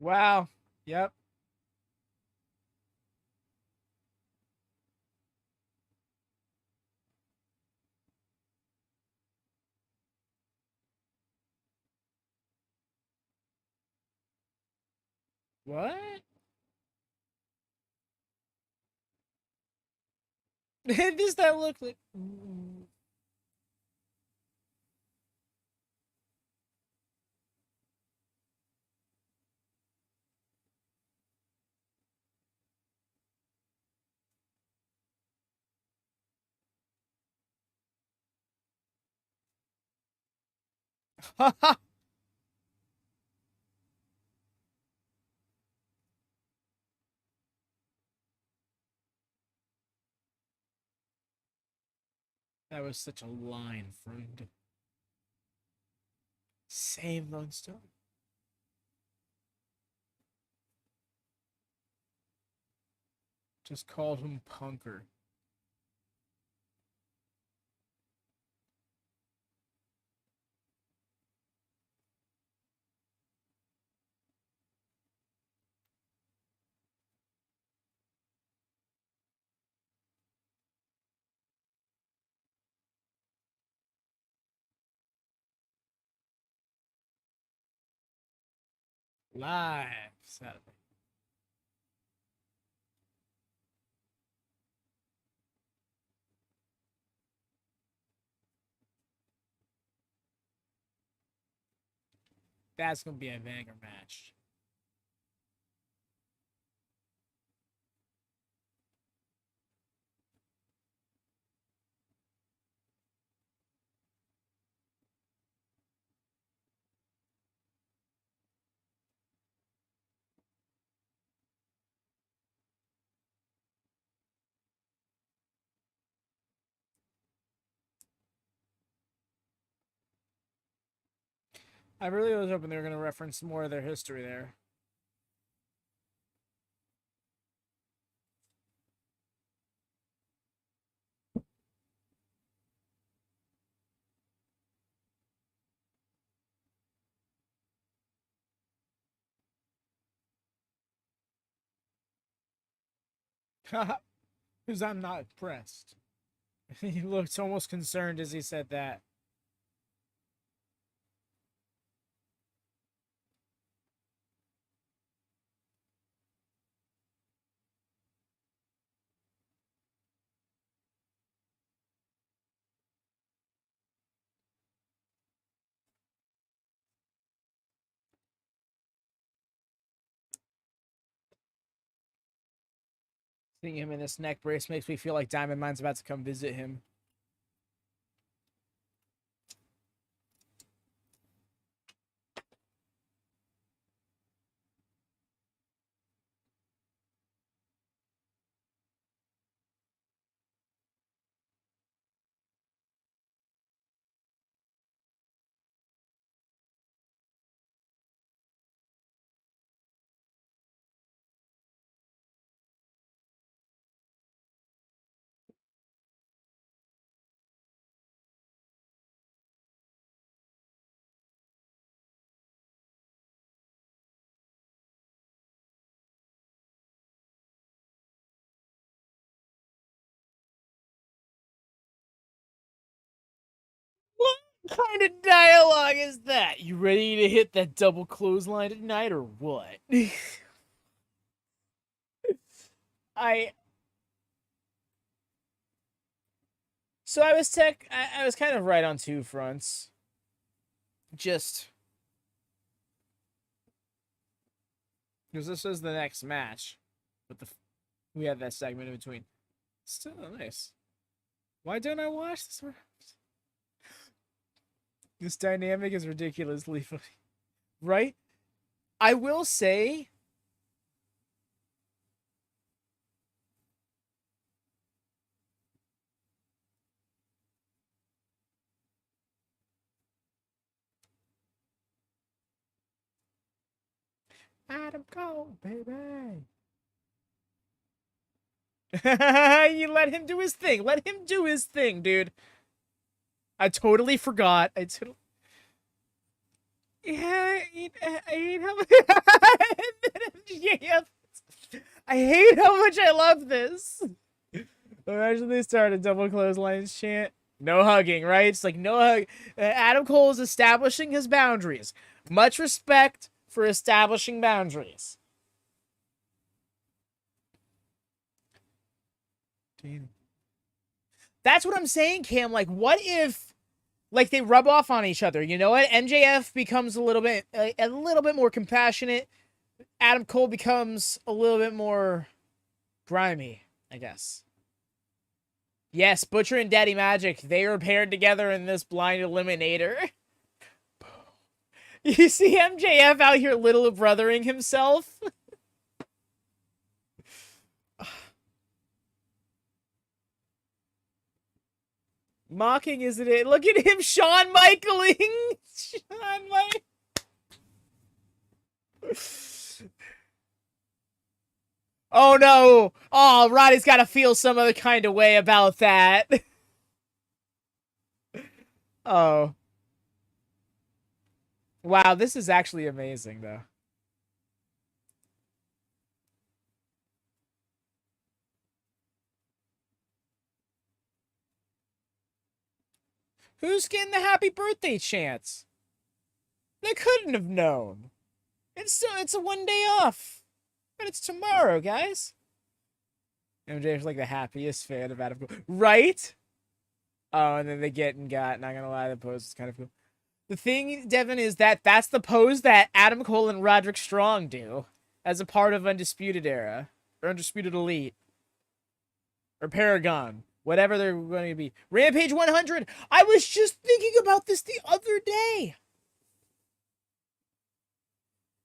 A: Wow. Yep. What? Does that look like? That was such a line, friend. Same Lone Star. Just called him Punker. Live Saturday. That's gonna be a banger match. I really was hoping they were going to reference more of their history there. Because I'm not impressed. He looked almost concerned as he said that. Seeing him in this neck brace makes me feel like Diamond Mine's about to come visit him. What kind of dialogue is that? You ready to hit that double clothesline tonight or what? So I was kind of right on two fronts. Just because this is the next match, but we had that segment in between. Still nice. Why don't I watch this? This dynamic is ridiculously funny, right? I will say. Adam Cole, baby. You let him do his thing. Let him do his thing, dude. I totally forgot. Yeah, I hate how much I hate how much I love this. Imagine they start a double clotheslines chant. No hugging, right? It's like no hug. Adam Cole is establishing his boundaries. Much respect for establishing boundaries. That's what I'm saying, Cam. Like, what if, like, they rub off on each other? You know what? MJF becomes a little bit more compassionate. Adam Cole becomes a little bit more grimy, I guess. Yes, Butcher and Daddy Magic, they are paired together in this blind eliminator. You see MJF out here little brothering himself? Mocking, isn't it? Look at him, Shawn Michaeling! Shawn Michael. Oh no! Oh, Roddy's gotta feel some other kind of way about that. Oh. Wow, this is actually amazing, though. Who's getting the happy birthday chants? They couldn't have known. It's a one day off. And it's tomorrow, guys. MJ's like the happiest fan of Adam Cole. Right? Oh, and then they get and got. Not gonna lie, the pose is kind of cool. The thing, Devin, is that's the pose that Adam Cole and Roderick Strong do as a part of Undisputed Era. Or Undisputed Elite. Or Paragon. Whatever they're going to be. Rampage 100! I was just thinking about this the other day!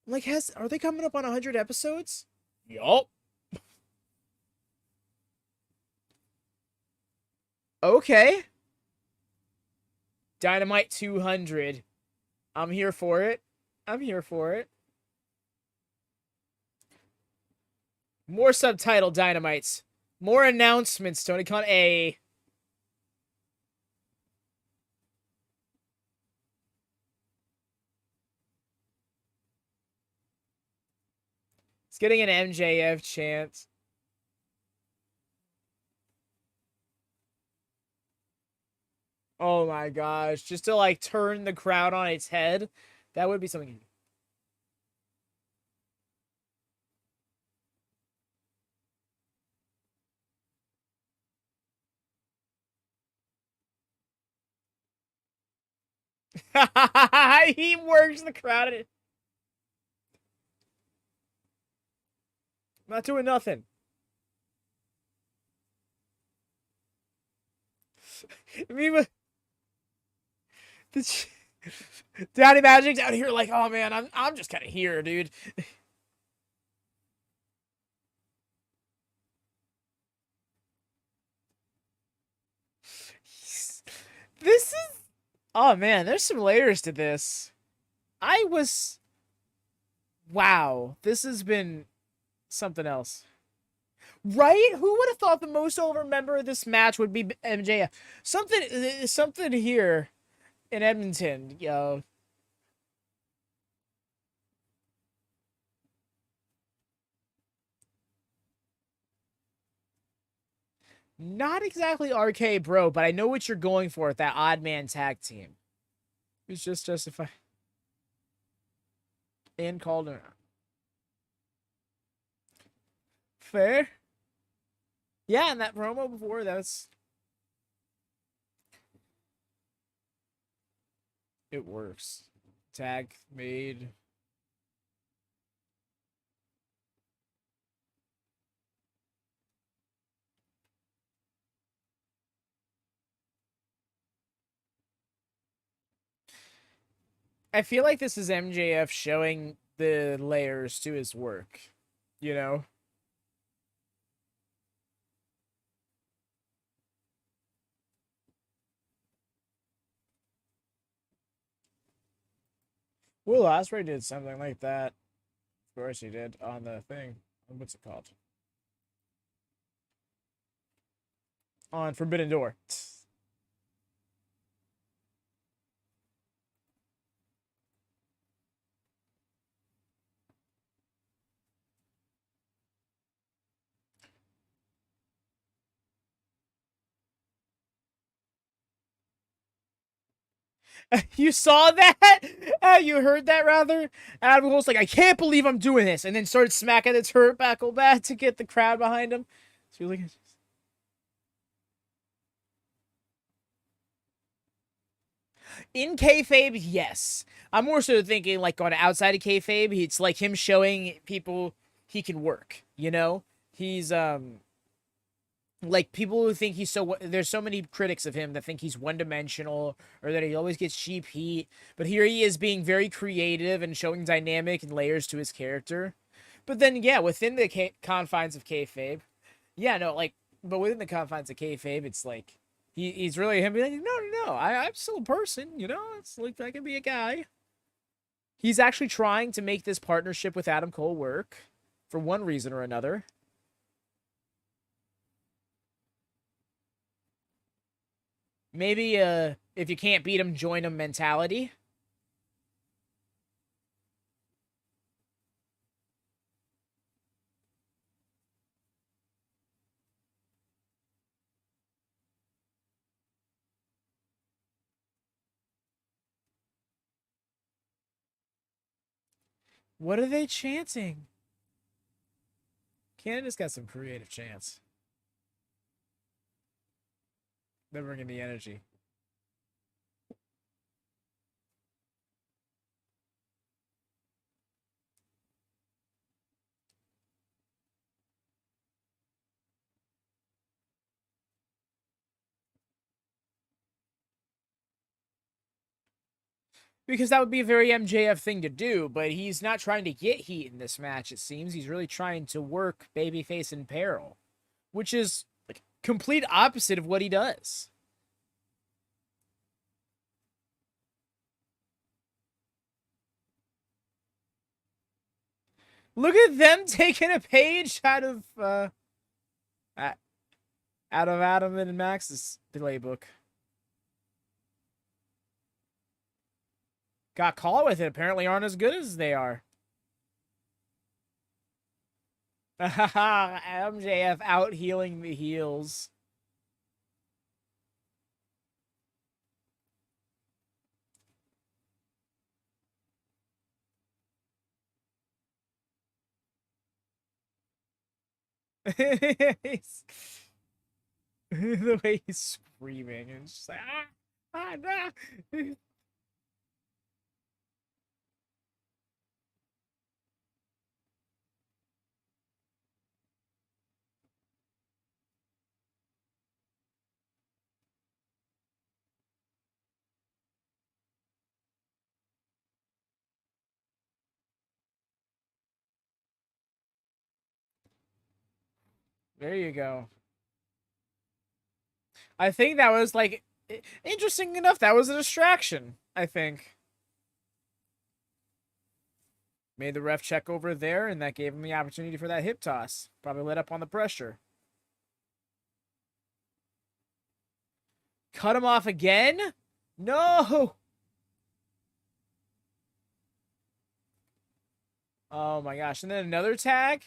A: Like, are they coming up on 100 episodes? Yup. Okay. Dynamite 200. I'm here for it. I'm here for it. More subtitle dynamites. More announcements, Tony Khan. A. It's getting an MJF chant. Oh my gosh. Just to like turn the crowd on its head. That would be something. He works the crowd. I'm not doing nothing. I mean, Daddy Magic's out here like, oh man, I'm just kind of here, dude. This is, oh man, there's some layers to this. Wow, this has been something else. Right? Who would have thought the most over member of this match would be MJF? Something here in Edmonton, yo. Not exactly RK Bro, but I know what you're going for with that odd man tag team. It's just justified. And called her. Fair. Yeah, and that promo before, that's... It works. Tag made. I feel like this is MJF showing the layers to his work, you know? Will Ospreay did something like that. Of course he did on the thing. What's it called? On Forbidden Door. You saw that? You heard that, rather? Adam Cole's like, I can't believe I'm doing this. And then started smacking the turnbuckle bat to get the crowd behind him. So you're like... In kayfabe, yes. I'm more so thinking, like, on outside of kayfabe, it's like him showing people he can work, you know? He's, like, people who think he's so... There's so many critics of him that think he's one-dimensional or that he always gets cheap heat. But here he is being very creative and showing dynamic and layers to his character. But then, yeah, within the confines of kayfabe... Yeah, no, like... But within the confines of kayfabe, it's like... He's really him being like, no, I'm still a person, you know? It's like, I can be a guy. He's actually trying to make this partnership with Adam Cole work for one reason or another. Maybe if you can't beat him, join him mentality. What are they chanting? Canada's got some creative chants. They're bringing the energy. Because that would be a very MJF thing to do, but he's not trying to get heat in this match, it seems. He's really trying to work babyface in peril, which is like complete opposite of what he does. Look at them taking a page out of Adam and Max's playbook. Got caught with it. Apparently aren't as good as they are. MJF out healing the heels. The way he's screaming and just like no. There you go. I think that was like interesting enough. That was a distraction, I think. Made the ref check over there, and that gave him the opportunity for that hip toss. Probably let up on the pressure. Cut him off again? No! Oh my gosh. And then another tag?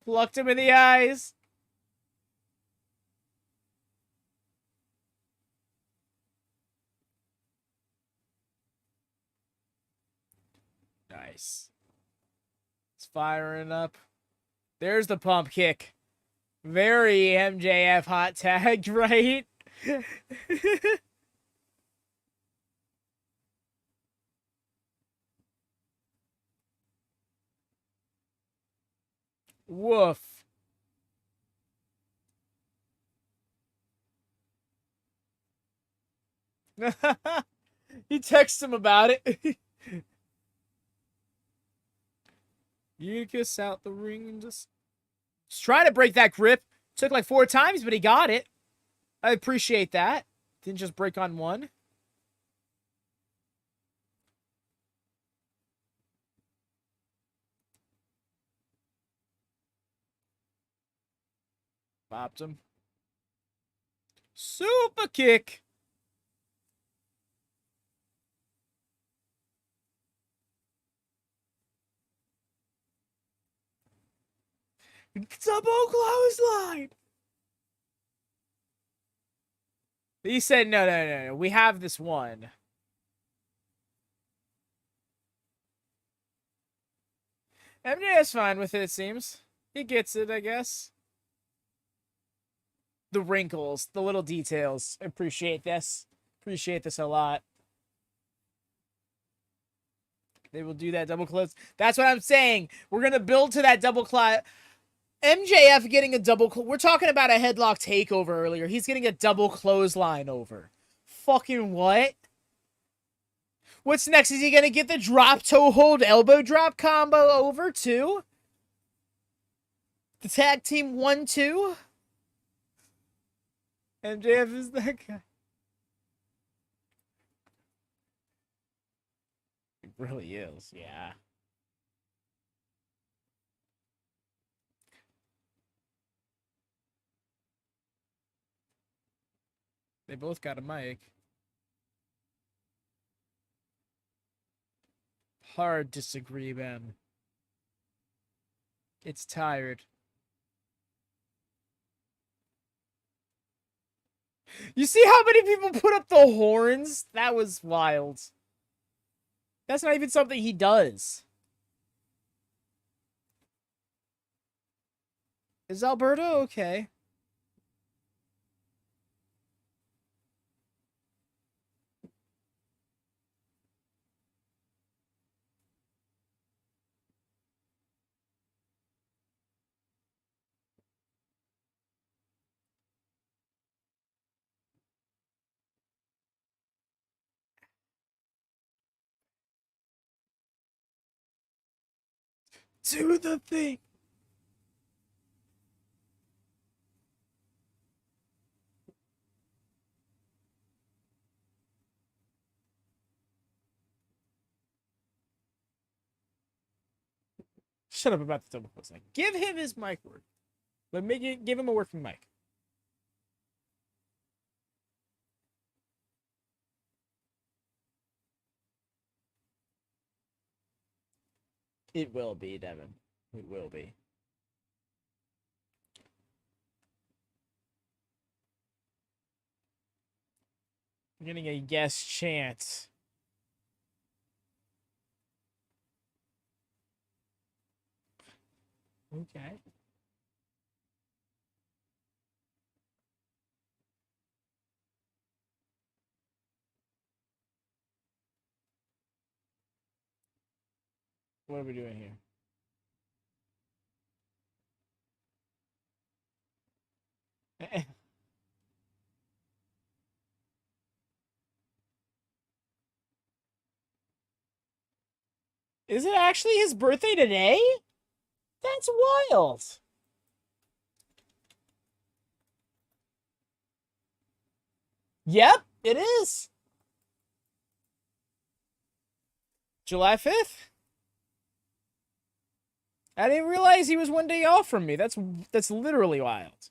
A: Plucked him in the eyes. Nice. It's firing up. There's the pump kick. Very MJF hot tag, right? Woof. He texts him about it. You kiss out the ring and just trying to break that grip. Took like 4 times, but he got it. I appreciate that. Didn't just break on one. Popped him. Super kick. Double clothesline. He said, no. We have this one. MJ's fine with it seems. He gets it, I guess. The wrinkles, the little details. Appreciate this. Appreciate this a lot. They will do that double close. That's what I'm saying. We're going to build to that double close. MJF getting a double... We're talking about a headlock takeover earlier. He's getting a double clothesline over. Fucking what? What's next? Is he going to get the drop toe hold elbow drop combo over too? The tag team 1-2? MJF is that guy. It really is, yeah. They both got a mic. Hard disagree, man. It's tired. You see how many people put up the horns? That was wild. That's not even something he does. Is Alberto okay? Do the thing. Shut up about the double close mic. Give him his mic work. Give him a working mic. It will be, Devin. It will be. We're getting a guest chance. Okay. What are we doing here? Is it actually his birthday today? That's wild. Yep, it is. July 5th? I didn't realize he was one day off from me. That's literally wild.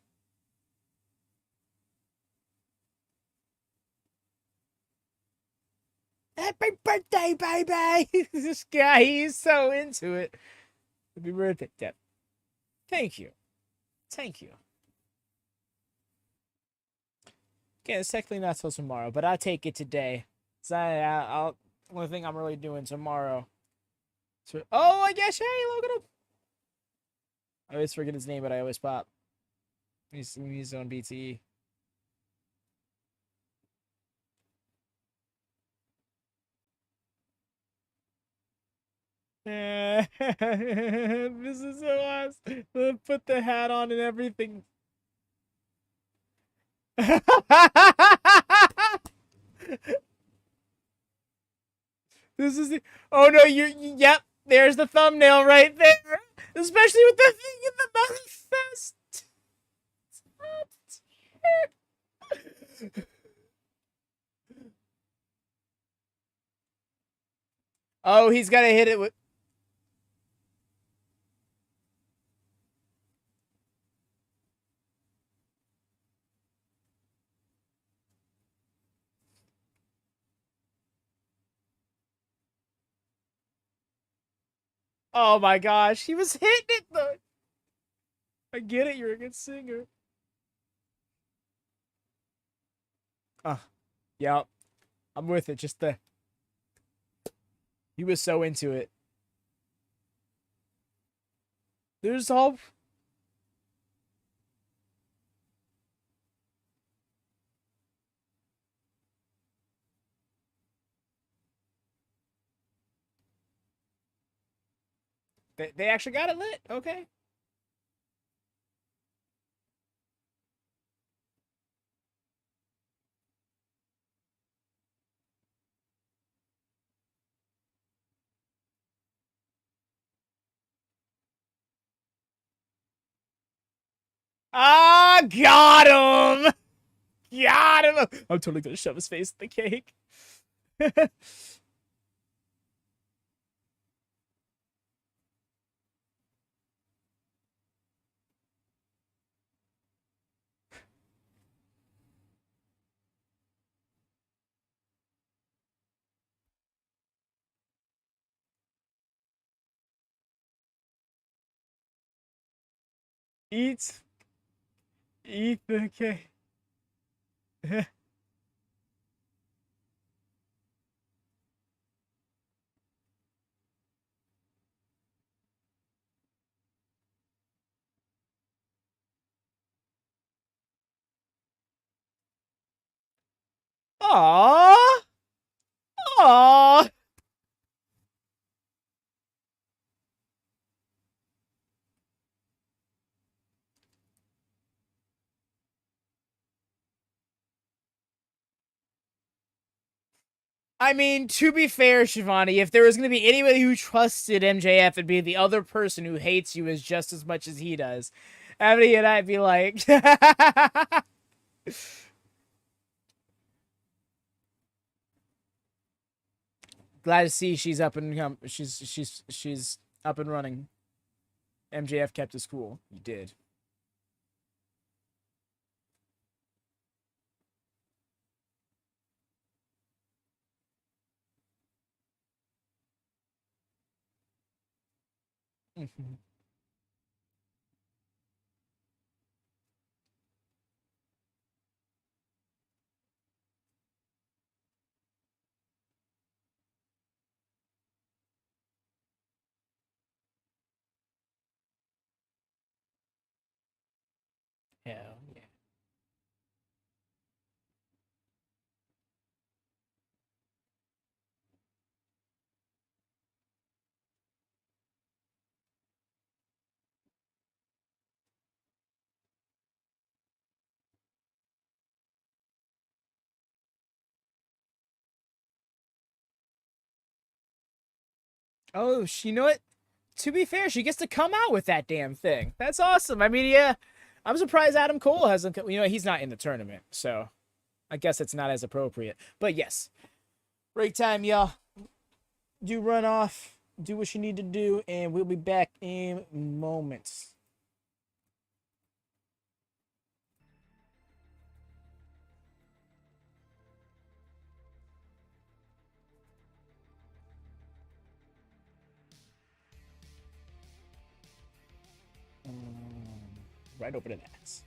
A: Happy birthday, baby! This guy, he's so into it. Happy birthday, Deb. Thank you. Thank you. Okay, it's technically not till tomorrow, but I'll take it today. So I'll only thing I'm really doing tomorrow. So, oh, I guess, hey, look at him. I always forget his name, but I always pop. He's on BTE. This is so awesome. Put the hat on and everything. This is the. Oh no, yep. There's the thumbnail right there. Especially with the thing in the manifest. Oh, he's got to hit it with. Oh my gosh, he was hitting it though. I get it, you're a good singer. Yeah, I'm with it. Just the. He was so into it. There's all. They actually got it lit. Okay. Ah, got him! Got him! I'm totally gonna shove his face in the cake. Eat the cake. Aww. Aww. I mean, to be fair, Shivani, if there was going to be anybody who trusted MJF, it'd be the other person who hates you as just as much as he does. Ebony and I'd be like... Glad to see she's up and she's up and running. MJF kept his cool. He did. Mhm. Hell yeah. Oh, you know what? To be fair, she gets to come out with that damn thing. That's awesome. I mean, yeah, I'm surprised Adam Cole hasn't. He's not in the tournament, so I guess it's not as appropriate. But yes, break time, y'all. You run off, do what you need to do, and we'll be back in moments. Right over the nets.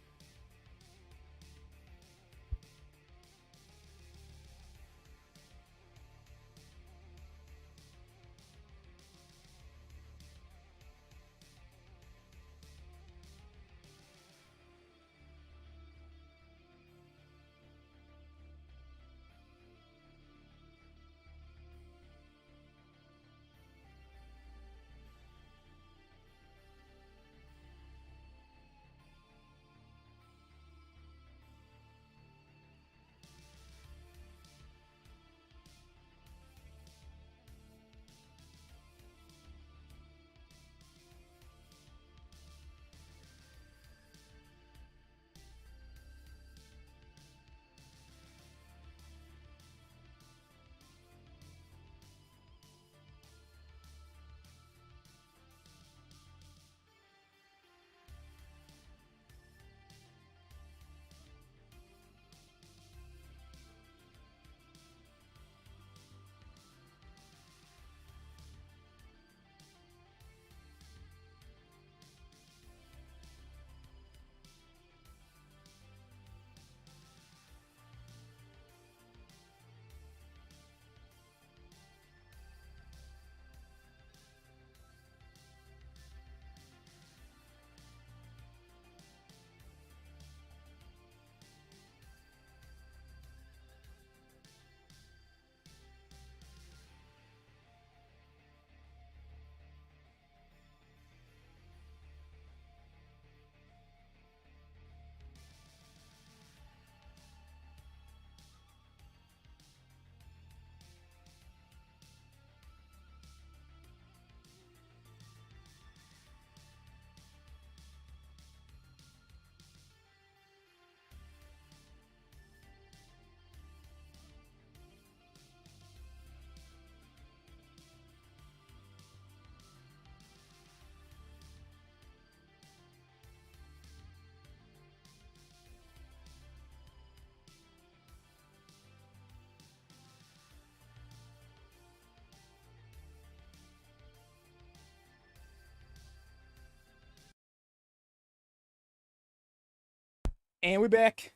A: And we're back.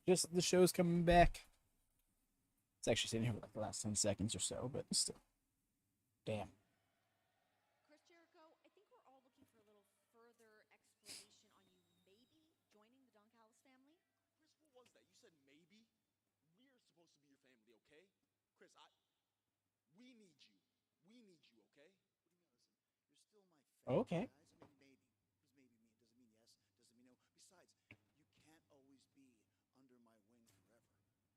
A: Just the show's coming back. It's actually sitting here for like the last 10 seconds or so, but still. Damn.
B: Chris Jericho, I think we're all looking for a little further explanation on you maybe joining the Don Callis family.
C: Chris, what was that? You said maybe? We're supposed to be your family, okay? Chris, we need you. We need you, okay? What do you mean? Listen, you're still my family,
A: Okay.
C: guys. I mean, maybe. What does maybe mean? Does it mean yes? Does it mean no? Besides, you can't always be under my wing forever.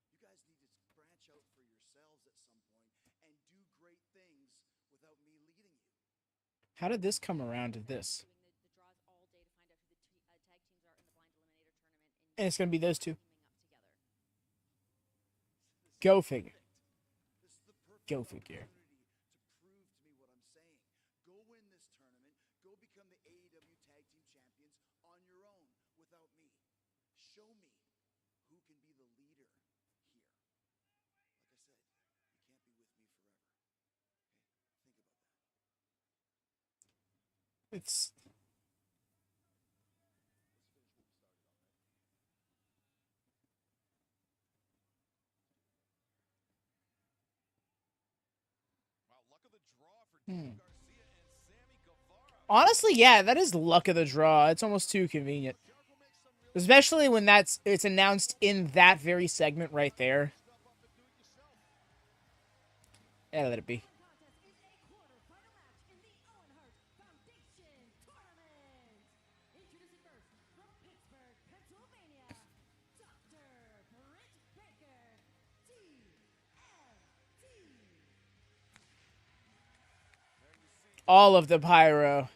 C: You guys need to branch out for yourselves at some point and do great things without me leading you.
A: How did this come around to this?
B: Doing the draws all day to find out who the tag teams are in the blind eliminator tournament
A: And it's going to be those two.
B: teaming up together.
A: Go figure.
C: This is the perfect
A: Go figure.
C: opportunity to prove to me what I'm saying. Go win this tournament. Go become the AEW show me who can be the leader here. Like I said, you can't be with me forever. Okay? Think about that.
A: It's
C: Wow, luck of the draw for Garcia and Sammy Guevara.
A: honestly, yeah, that is luck of the draw. It's almost too convenient. Especially when it's announced in that very segment right there. Yeah, let it be.
B: Contest is a quarterfinal match in the Owen Hart Foundation Tournament. Introducing first, from Pittsburgh, Pennsylvania, Dr. Britt Baker, D.M.D.
A: All of the pyro.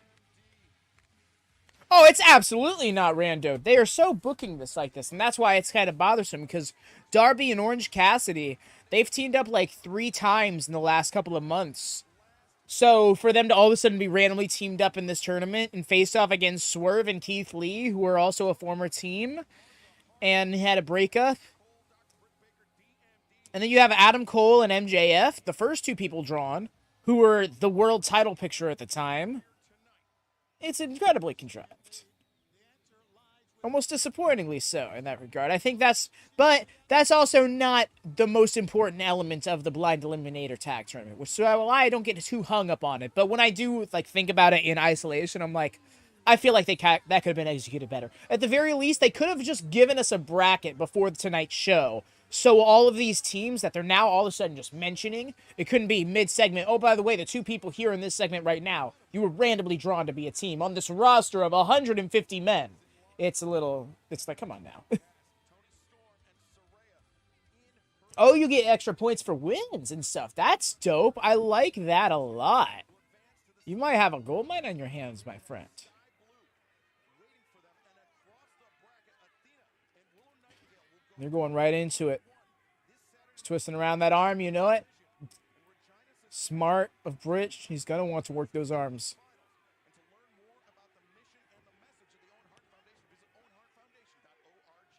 A: Oh, it's absolutely not rando. They are so booking this like this, and that's why it's kind of bothersome, because Darby and Orange Cassidy, they've teamed up like 3 times in the last couple of months. So for them to all of a sudden be randomly teamed up in this tournament and face off against Swerve and Keith Lee, who are also a former team, and had a breakup. And then you have Adam Cole and MJF, the first 2 people drawn, who were the world title picture at the time. It's incredibly contrived. Almost disappointingly so in that regard. I think but that's also not the most important element of the Blind Eliminator tag tournament, which is why I don't get too hung up on it. But when I do like think about it in isolation, I'm like, I feel like that could have been executed better. At the very least, they could have just given us a bracket before tonight's show. So all of these teams that they're now all of a sudden just mentioning, it couldn't be mid-segment. Oh, by the way, the 2 people here in this segment right now, you were randomly drawn to be a team on this roster of 150 men. It's like, come on now. Oh, you get extra points for wins and stuff. That's dope. I like that a lot. You might have a gold mine on your hands, my friend. They're going right into it. He's twisting around that arm, you know it. Smart of Britt. He's going to want to work those arms.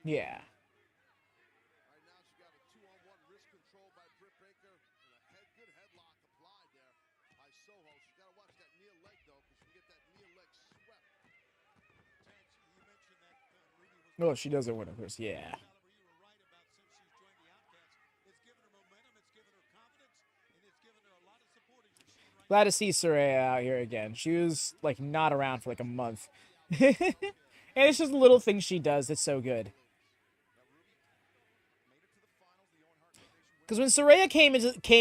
A: Yeah.
C: Right now, she got a 2-on-1 wrist control by Britt Baker and a good headlock applied there by Soho. She's got to watch that near leg, though, because she can get that near leg swept. Terrence, you mentioned that Ruby was...
A: No, she doesn't win, of course. Yeah.
C: You were right about since she's joined the Outcasts. It's given her momentum, it's given her confidence, and it's given her a lot of support as you're seeing right
A: Glad to see Saraya out here again. She was, like, not around for, like, a month. And it's just little things she does that's so good. Because when Saraya came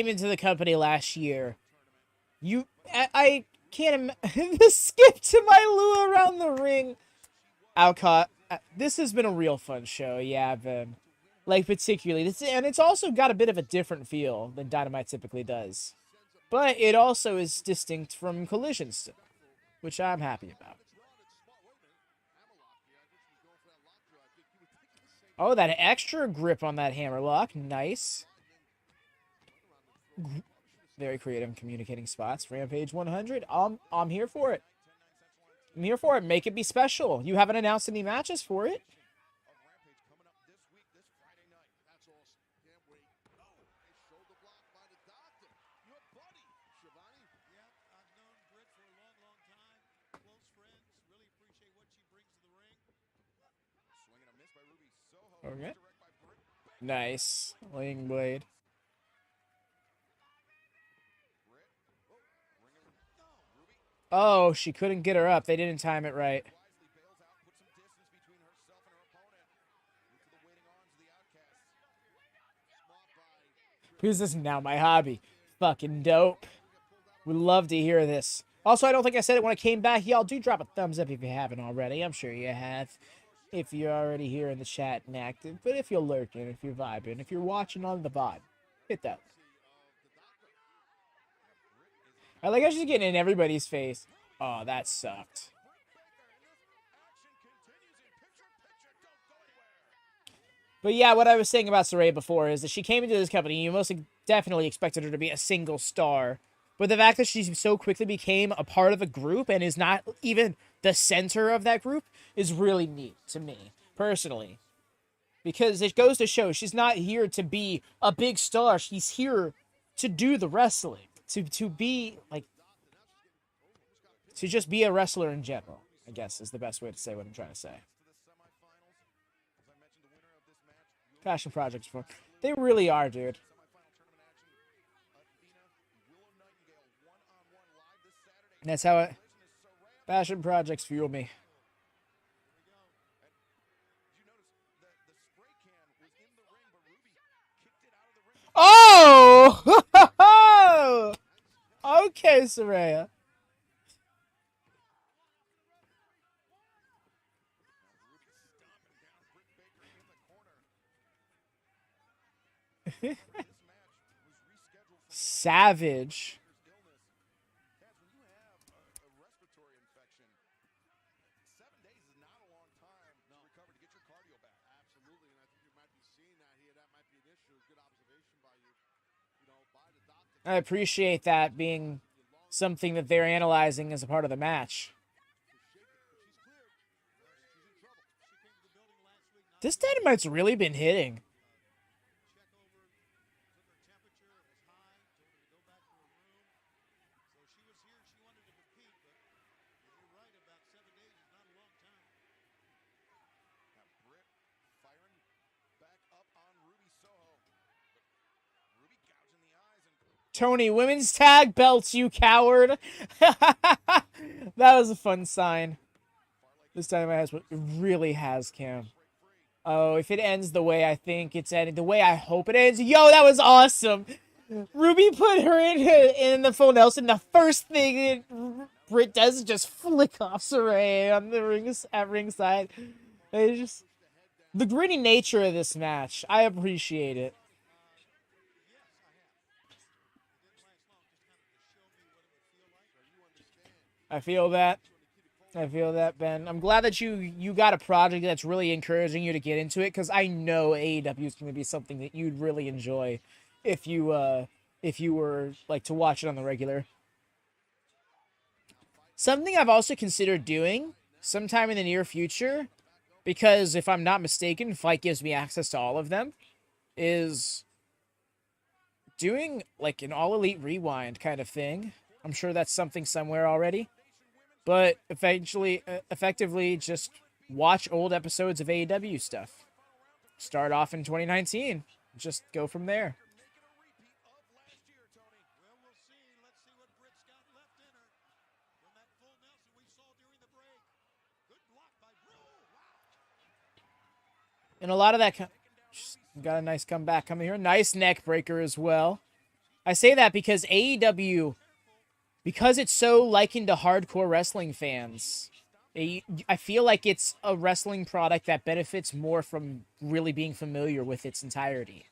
A: into the company last year, I can't imagine the skip to my Lua around the ring. Alcott, this has been a real fun show, yeah, Ben. Like, particularly, and it's also got a bit of a different feel than Dynamite typically does. But it also is distinct from Collision still, which I'm happy about. Oh, that extra grip on that hammerlock, nice. Very creative communicating spots. Rampage 100. I'm here for it. I'm here for it. Make it be special. You haven't announced any matches for it. Okay. Nice. Laying blade. Oh, she couldn't get her up. They didn't time it right. Because this is now my hobby. Fucking dope. Would love to hear this. Also, I don't think I said it when I came back. Y'all do drop a thumbs up if you haven't already. I'm sure you have. If you're already here in the chat and active. But if you're lurking, if you're vibing, if you're watching on the VOD, hit that. I like how she's getting in everybody's face. Oh, that sucked. But yeah, what I was saying about Saraya before is that she came into this company, you most definitely expected her to be a single star. But the fact that she so quickly became a part of a group and is not even the center of that group is really neat to me, personally. because it goes to show she's not here to be a big star. She's here to do the wrestling, to be like, to just be a wrestler in general, I guess is the best way to say what I'm trying to say. Passion projects for they really are, dude. And that's how passion projects fuel me. Oh! Okay, Saraya. Savage. I appreciate that being something that they're analyzing as a part of the match. This Dynamite's really been hitting. Tony, women's tag belts, you coward. That was a fun sign. This time it really has Cam. Oh, if it ends the way I think it's ending, the way I hope it ends. Yo, that was awesome. Ruby put her in the full Nelson. The first thing that Britt does is just flick off Saray on the ringside. It's just the gritty nature of this match. I appreciate it. I feel that. I feel that, Ben. I'm glad that you got a project that's really encouraging you to get into it, because I know AEW is going to be something that you'd really enjoy if you were like to watch it on the regular. Something I've also considered doing sometime in the near future, because if I'm not mistaken, Fight gives me access to all of them, is doing like an All Elite Rewind kind of thing. I'm sure that's something somewhere already. But effectively, just watch old episodes of AEW stuff. Start off in 2019. Just go from there. And a lot of that got a nice comeback coming here. Nice neck breaker as well. I say that because AEW, because it's so likened to hardcore wrestling fans, I feel like it's a wrestling product that benefits more from really being familiar with its entirety,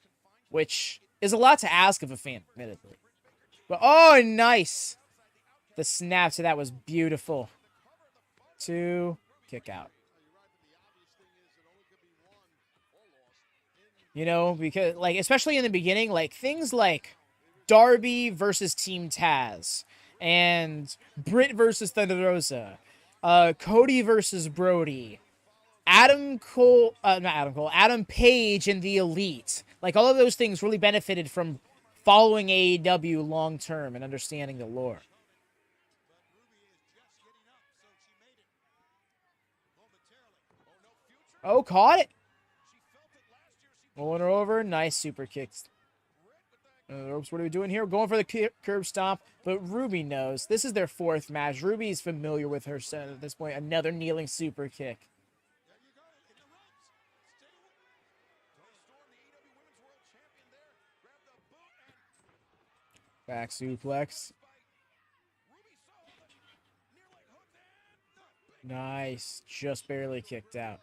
A: which is a lot to ask of a fan, admittedly. But, oh, nice. The snap to that was beautiful. 2, kick out. You know, because, like, especially in the beginning, like, things like Darby versus Team Taz, and Britt versus Thunder Rosa, Cody versus Brody, Adam Page and the Elite. Like, all of those things really benefited from following AEW long term and understanding the lore. Oh, caught it. Rolling her over. Nice super kicks. Ropes, what are we doing here? We're going for the curb stomp, but Ruby knows. This is their 4th match. Ruby's familiar with her set at this point. Another kneeling super kick. Back suplex. Nice. Just barely kicked out.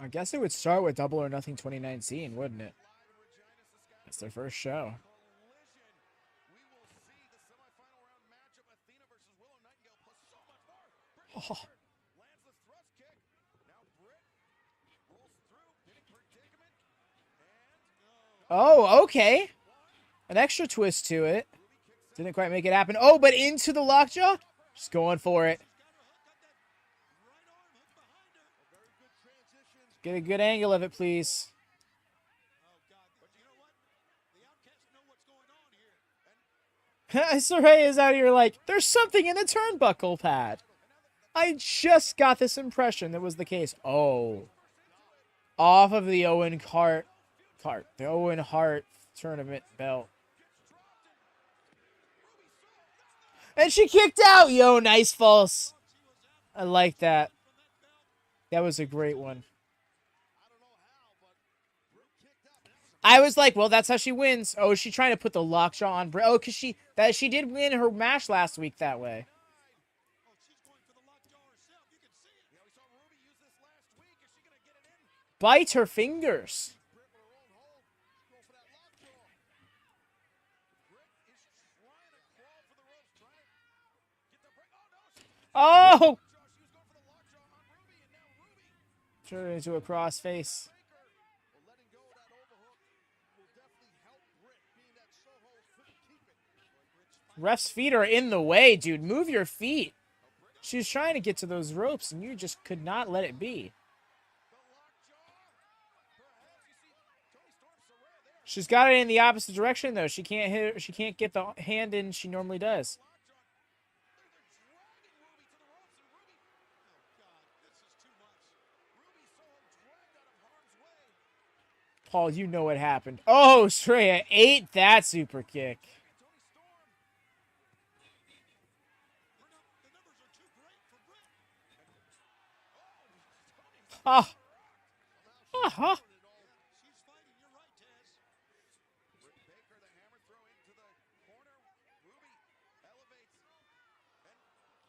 A: I guess it would start with Double or Nothing 2019, wouldn't it? That's their first show. Oh. Oh, okay. An extra twist to it. Didn't quite make it happen. Oh, but into the lockjaw. Just going for it. Get a good angle of it, please. Soraya is out here like, there's something in the turnbuckle pad. I just got this impression that was the case. Oh. Off of the Owen Hart. The Owen Hart tournament belt. And she kicked out. Yo, nice false. I like that. That was a great one. I was like, well, that's how she wins. Oh, is she trying to put the lockjaw on Britt? Oh, because she did win her match last week that way. Bite her fingers. Oh! Turn it into a crossface. Ref's feet are in the way, dude. Move your feet. She was trying to get to those ropes, and you just could not let it be. She's got it in the opposite direction, though. She can't hit her. She can't get the hand in she normally does. Paul, you know what happened. Oh, Shraya ate that super kick. Ah. Uh-huh.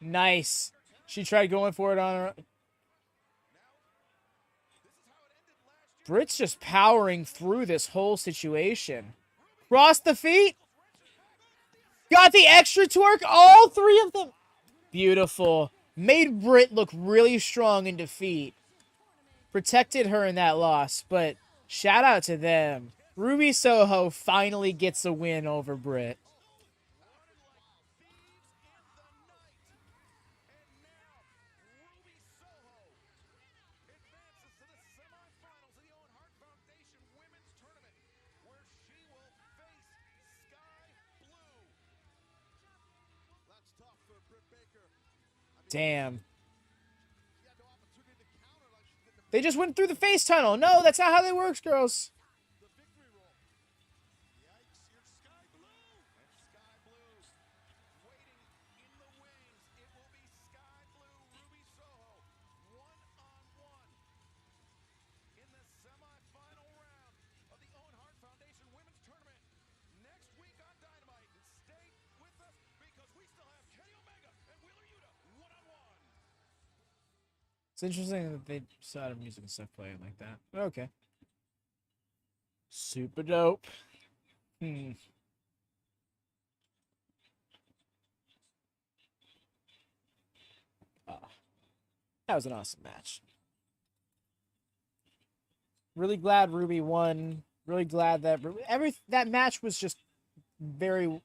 A: Nice. She tried going for it on her. Britt's just powering through this whole situation. Cross the feet. Got the extra twerk. All three of them. Beautiful. Made Britt look really strong in defeat. Protected her in that loss, but shout out to them. Ruby Soho finally gets a win over Britt. Damn. They just went through the face tunnel. No, that's not how that works, girls. It's interesting that they started music and stuff playing like that. But okay. Super dope. That was an awesome match. Really glad Ruby won. Really glad that that match was just very,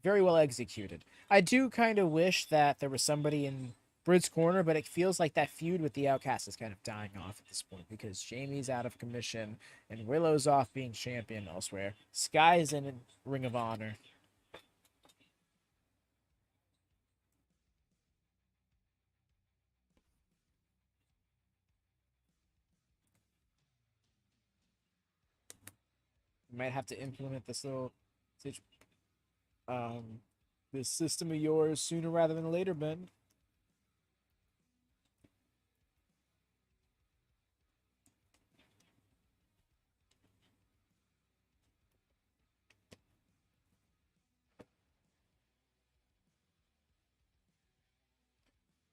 A: very well executed. I do kind of wish that there was somebody in Britt's corner, but it feels like that feud with the Outcast is kind of dying off at this point because Jamie's out of commission and Willow's off being champion elsewhere. Sky's in Ring of Honor. We might have to implement this this system of yours sooner rather than later, Ben.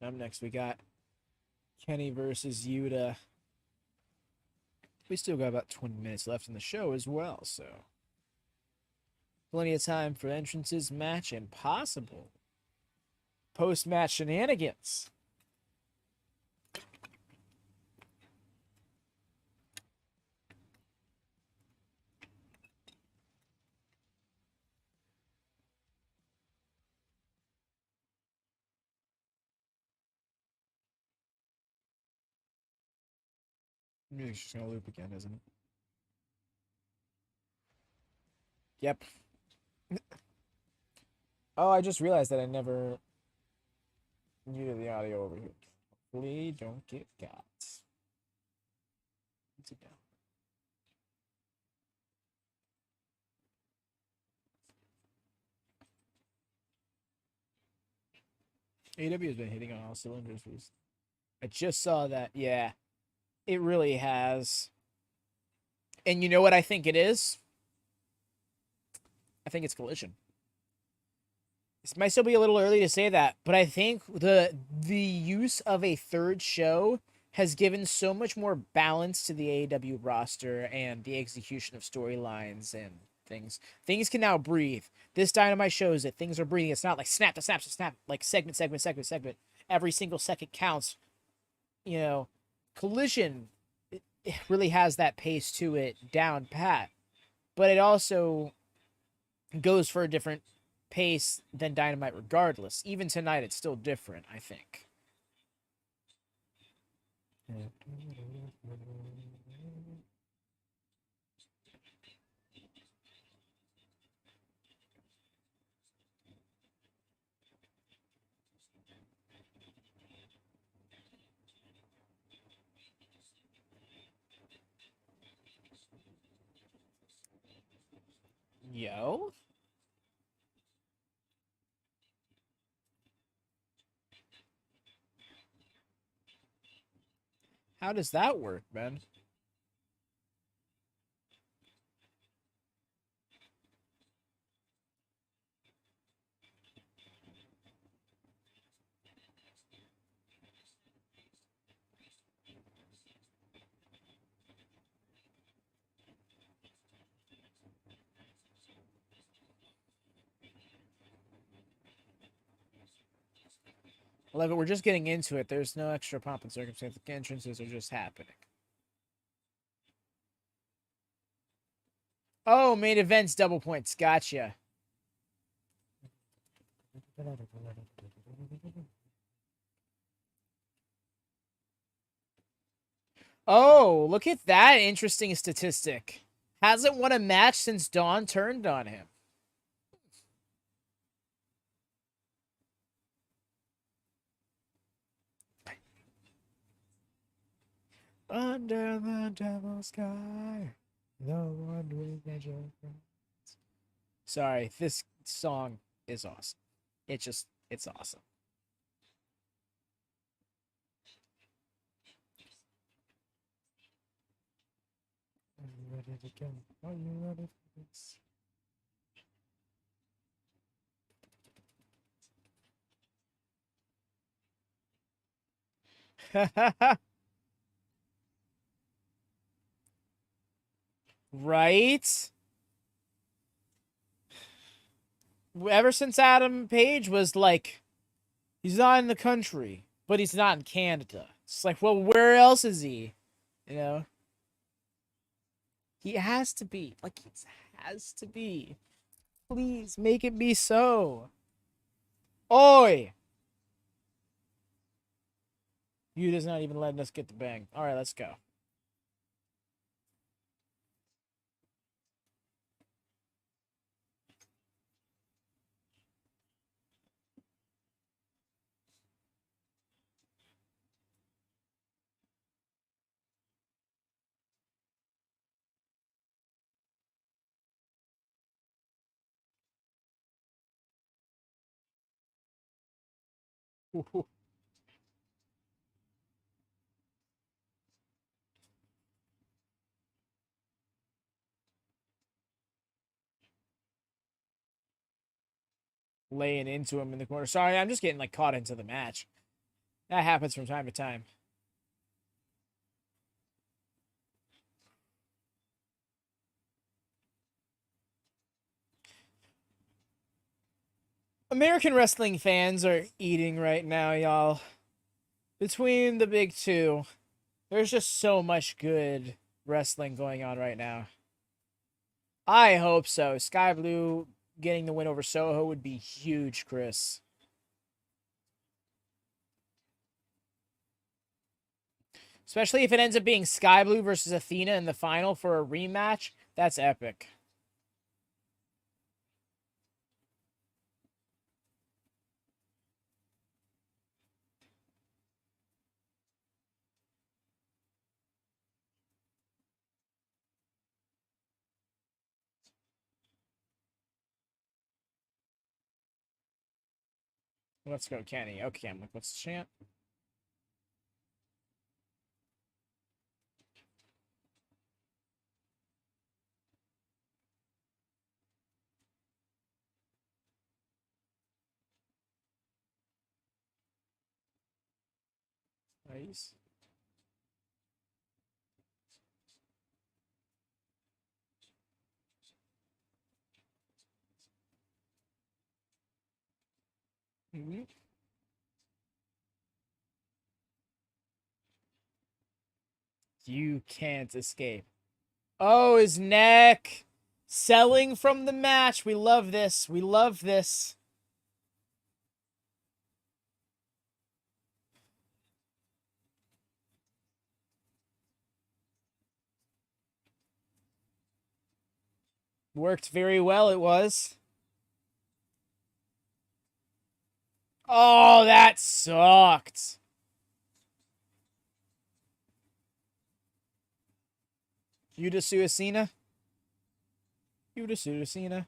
A: Up next, we got Kenny versus Yuta. We still got about 20 minutes left in the show as well, so plenty of time for entrances, match, and possible post-match shenanigans. Music's just gonna loop again, isn't it? Yep. Oh, I just realized that I never muted the audio over here. Hopefully, don't get got. What's it down? AEW has been hitting on all cylinders. I just saw that. Yeah, it really has. And you know what I think it is? I think it's Collision. This might still be a little early to say that, but I think the use of a third show has given so much more balance to the AEW roster and the execution of storylines and things. Things can now breathe. This Dynamite shows that things are breathing. It's not like snap to snap to snap, like segment. Every single second counts. You know, Collision, it really has that pace to it down pat, but it also goes for a different pace than Dynamite regardless. Even tonight, it's still different, I think. Yo? How does that work, man? Like, we're just getting into it. There's no extra pomp and circumstance. The entrances are just happening. Oh, main events, double points. Gotcha. Oh, look at that interesting statistic. Hasn't won a match since Dawn turned on him. Under the devil sky, the one with magic. Sorry, this song is awesome. It's awesome. Are you ready to go? Are you ready for this? Right? Ever since Adam Page was like, he's not in the country, but he's not in Canada. It's like, well, where else is he? You know? He has to be. Like, he has to be. Please make it be so. Oi! Yuta's not even letting us get the bang. All right, let's go. Laying into him in the corner. Sorry, I'm just getting like caught into the match. That happens from time to time. American wrestling fans are eating right now, y'all. Between the big two, there's just so much good wrestling going on right now. I hope so. Sky Blue getting the win over Soho would be huge, Chris. Especially if it ends up being Sky Blue versus Athena in the final for a rematch. That's epic. Let's go, Kenny. Okay, I'm like, what's the chant? Nice. Mm-hmm. You can't escape. Oh, his neck. Selling from the match. We love this. We love this. Worked very well, it was. Oh, that sucked. Yuta Suicina. Yuta Suicina.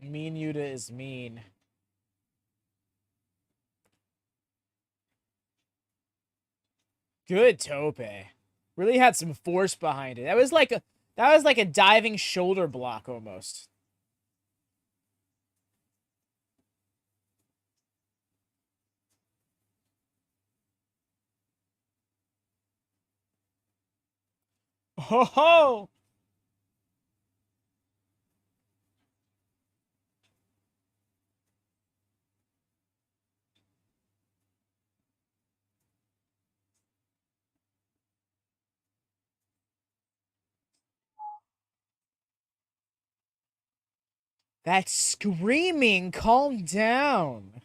A: Mean Yuta is mean. Good tope. Really had some force behind it. That was like a diving shoulder block almost. Ho ho! That screaming, calm down.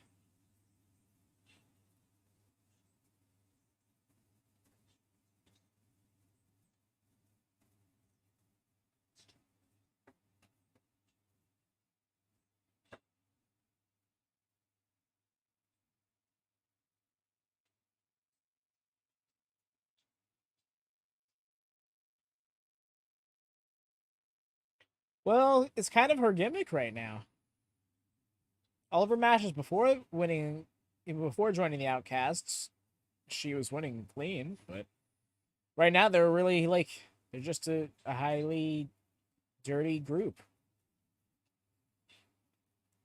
A: Well, it's kind of her gimmick right now. All of her matches before winning, even before joining the Outcasts, she was winning clean. But right now, they're really like they're just a highly dirty group.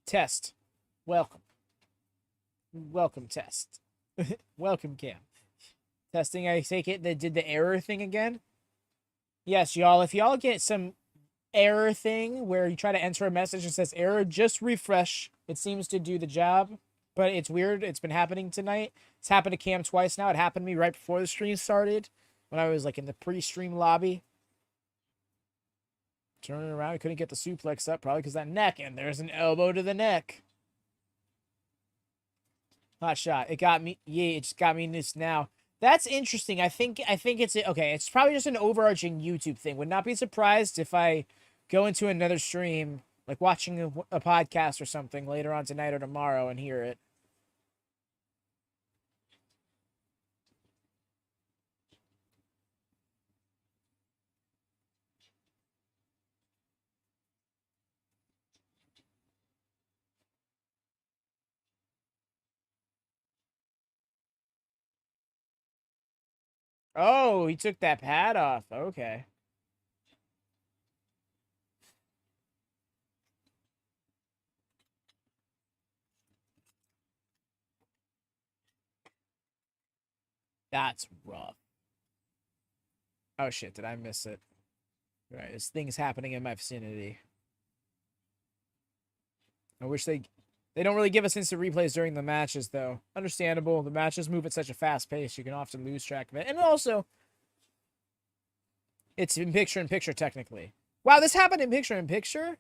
A: Test, welcome, welcome, Test, welcome, Cam. Testing. I take it they did the error thing again. Yes, y'all. If y'all get some error thing where you try to enter a message and says error, just refresh. It seems to do the job, but it's weird. It's been happening tonight. It's happened to Cam twice now. It happened to me right before the stream started when I was like in the pre-stream lobby. Turning around, I couldn't get the suplex up, probably because that neck, and there's an elbow to the neck. Hot shot. It got me. Yeah, it just got me this now. That's interesting. I think it's okay. It's probably just an overarching YouTube thing. Would not be surprised if I go into another stream, like watching a podcast or something later on tonight or tomorrow, and hear it. Oh, he took that pad off. Okay. That's rough. Oh shit, did I miss it? All right, there's things happening in my vicinity. I wish they don't really give us instant replays during the matches though. Understandable. The matches move at such a fast pace, you can often lose track of it. And also, it's in picture technically. Wow, this happened in picture-in-picture?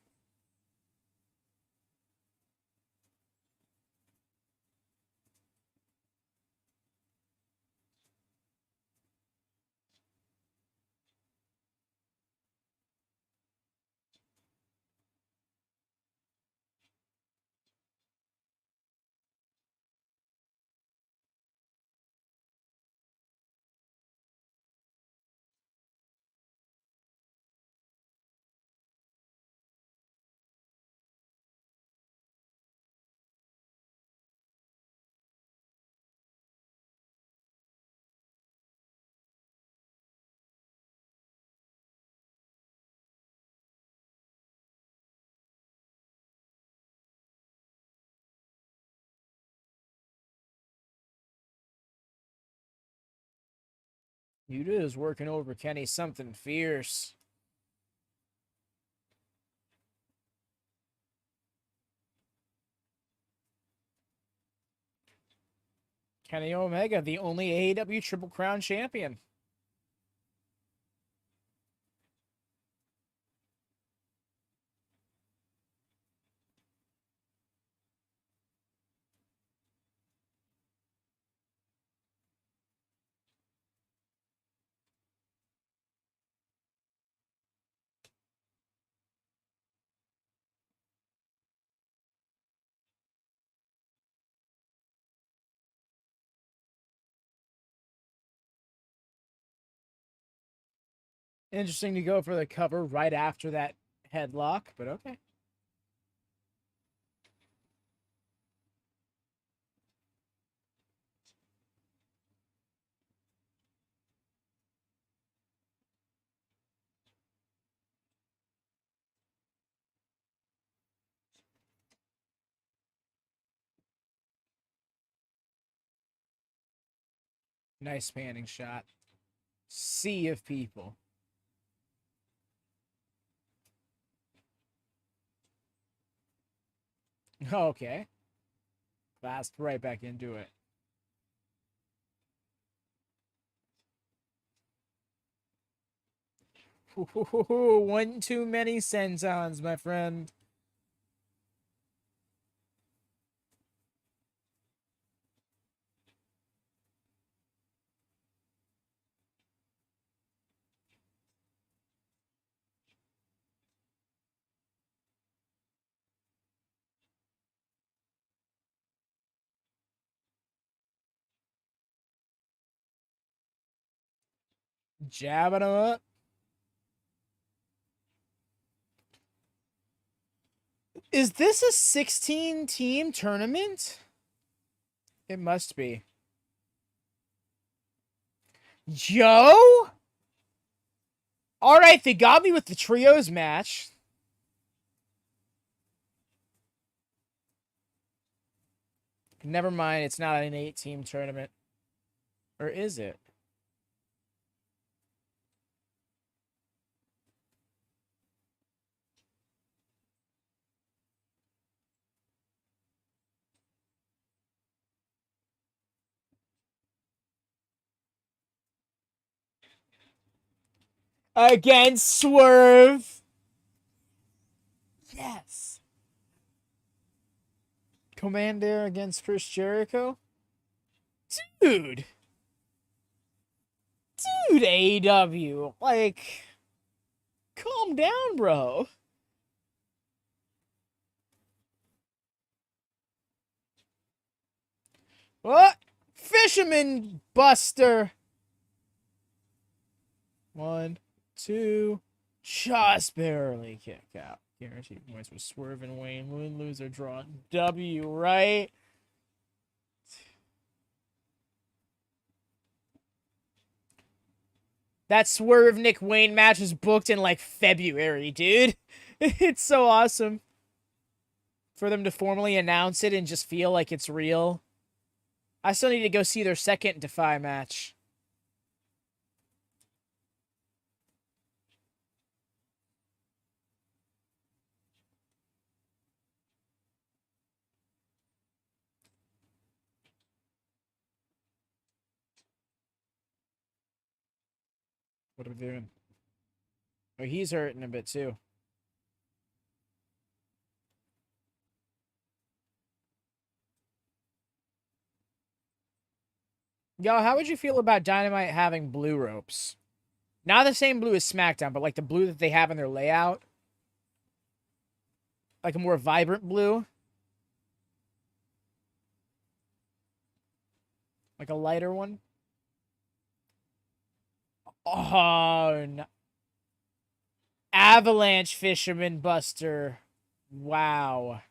A: Yuta is working over Kenny something fierce. Kenny Omega, the only AEW Triple Crown champion. Interesting to go for the cover right after that headlock, but okay. Nice panning shot. Sea of people. Okay. Fast right back into it. One too many sentons, my friend. Jabbing him up. Is this a 16-team tournament? It must be. Yo? Alright, they got me with the trios match. Never mind, it's not an 8-team tournament. Or is it? Against Swerve. Yes. Commander against Chris Jericho. Dude. Dude, AEW. Like, calm down, bro. What? Fisherman Buster. 1, 2. Just barely kick out. Guaranteed points with Swerve and Wayne. Win, lose, or draw. W, right? That Swerve Nick Wayne match was booked in like February, dude. It's so awesome. For them to formally announce it and just feel like it's real. I still need to go see their second Defy match. What are we doing? But he's hurting a bit too. Yo, how would you feel about Dynamite having blue ropes? Not the same blue as SmackDown, but like the blue that they have in their layout. Like a more vibrant blue. Like a lighter one. Oh, no. Avalanche Fisherman Buster. Wow.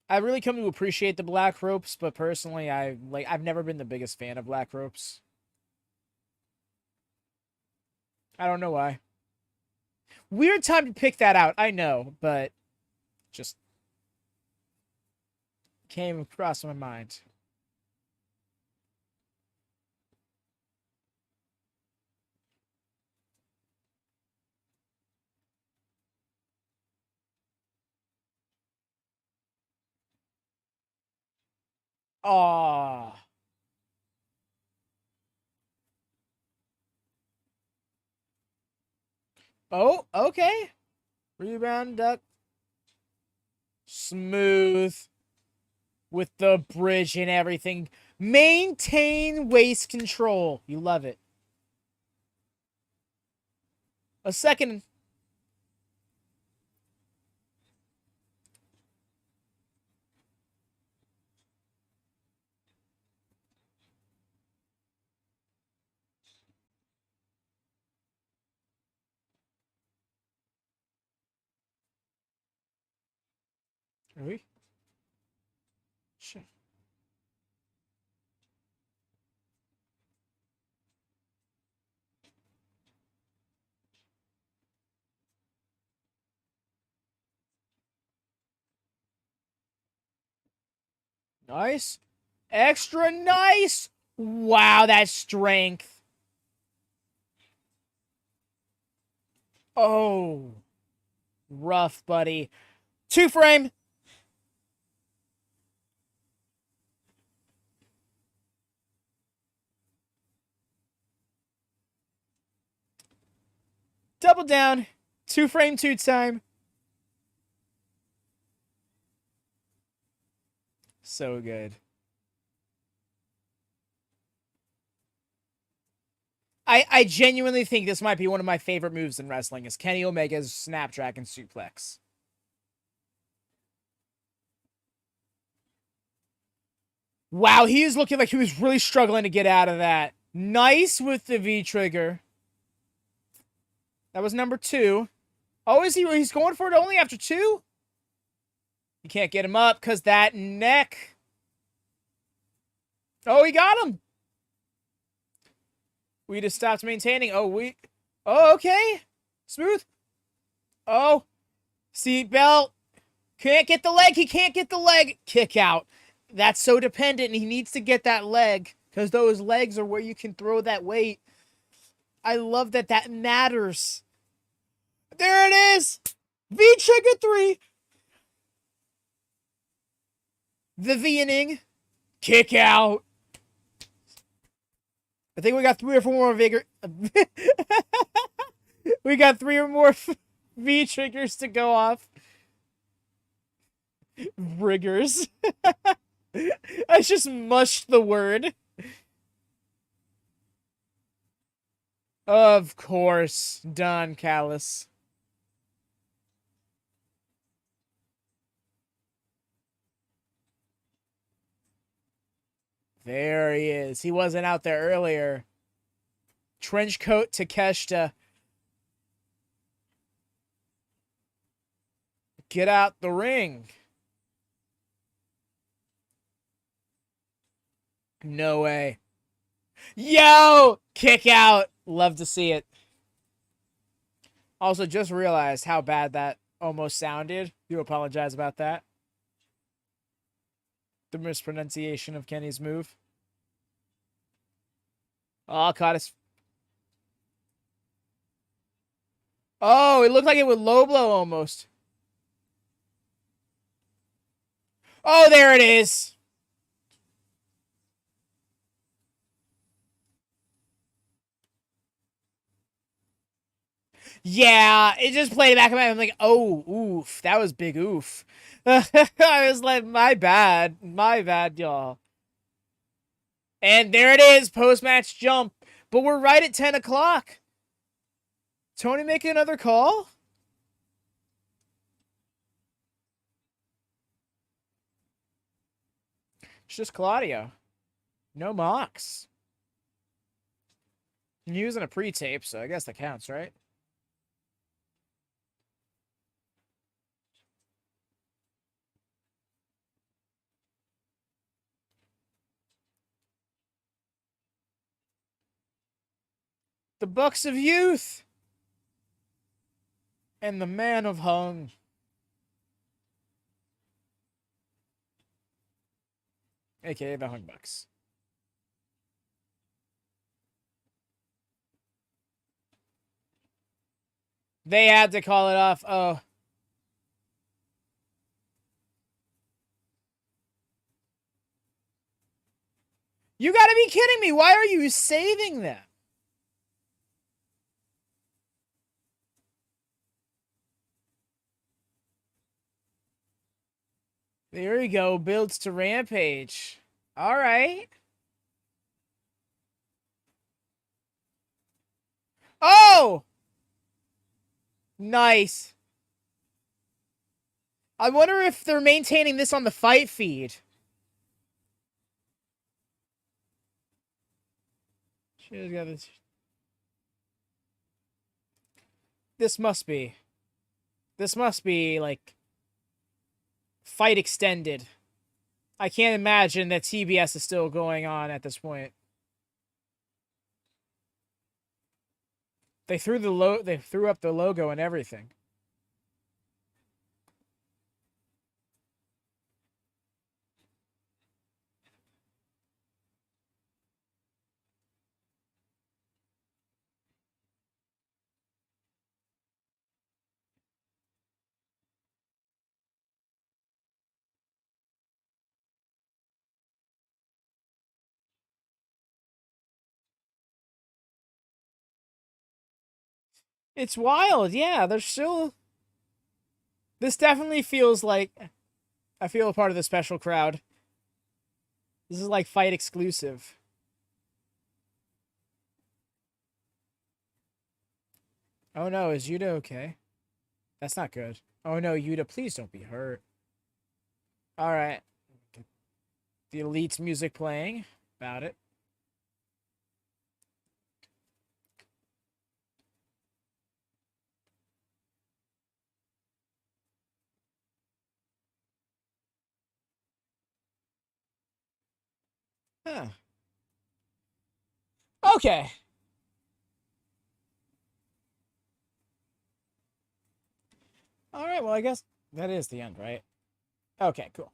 A: I really come to appreciate the black ropes, but personally, I've never been the biggest fan of black ropes. I don't know why. Weird time to pick that out, I know, but just came across my mind. Aw. Oh, okay. Rebound, duck. Smooth. With the bridge and everything. Maintain waist control. You love it. A second. Are we? Sure. Nice. Extra nice. Wow, that strength. Oh. Rough, buddy. 2-frame. Double down. 2-frame 2 time. So good. I genuinely think this might be one of my favorite moves in wrestling is Kenny Omega's Snapdragon Suplex. Wow, he is looking like he was really struggling to get out of that. Nice with the V-trigger. That was number 2. Oh, is he? He's going for it only after 2? You can't get him up because that neck. Oh, he got him. We just stopped maintaining. Oh, okay. Smooth. Oh. Seatbelt. Can't get the leg. He can't get the leg. Kick out. That's so dependent. He needs to get that leg because those legs are where you can throw that weight. I love that that matters. There it is. V-trigger 3. The V-inning. Kick out. I think we got 3 or 4 more vigor. We got 3 or more V triggers to go off. Riggers. I just mushed the word. Of course, Don Callis. There he is. He wasn't out there earlier. Trench coat Takeshita. Get out the ring. No way. Yo! Kick out. Love to see it. Also, just realized how bad that almost sounded. Do apologize about that. The mispronunciation of Kenny's move. Oh, caught his... Oh, it looked like it would low blow almost. Oh, there it is. Yeah, it just played it back in my head. I'm like, oh, oof. That was big oof. I was like, my bad. My bad, y'all. And there it is, post-match jump. But we're right at 10 o'clock. Tony making another call? It's just Claudio. No Mox. You're using a pre-tape, so I guess that counts, right? The Bucks of Youth. And the Man of Hung. AKA the Hung Bucks. They had to call it off. Oh. You gotta be kidding me. Why are you saving them? There you go. Builds to Rampage. All right. Oh! Nice. I wonder if they're maintaining this on the fight feed. She's got this. This must be. This must be, like, fight extended. I can't imagine that TBS is still going on at this point. They threw up the logo and everything. It's wild, yeah. There's still. This definitely feels like I feel a part of the special crowd. This is like fight exclusive. Oh no, is Yuta okay? That's not good. Oh no, Yuta, please don't be hurt. Alright. The Elite's music playing. About it. Huh. Okay. Alright, well, I guess that is the end, right? Okay, cool.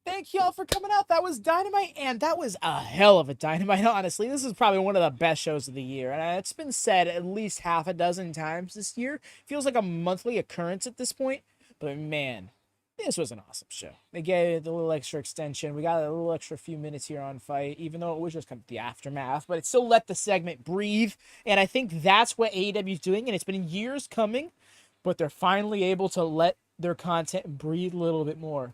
A: Thank y'all for coming out. That was Dynamite, and that was a hell of a Dynamite, honestly. This is probably one of the best shows of the year, and it's been said at least half a dozen times this year. Feels like a monthly occurrence at this point, but man, this was an awesome show. They gave it a little extra extension. We got a little extra few minutes here on Fight, even though it was just kind of the aftermath, but it still let the segment breathe, and I think that's what AEW is doing, and it's been years coming, but they're finally able to let their content breathe a little bit more.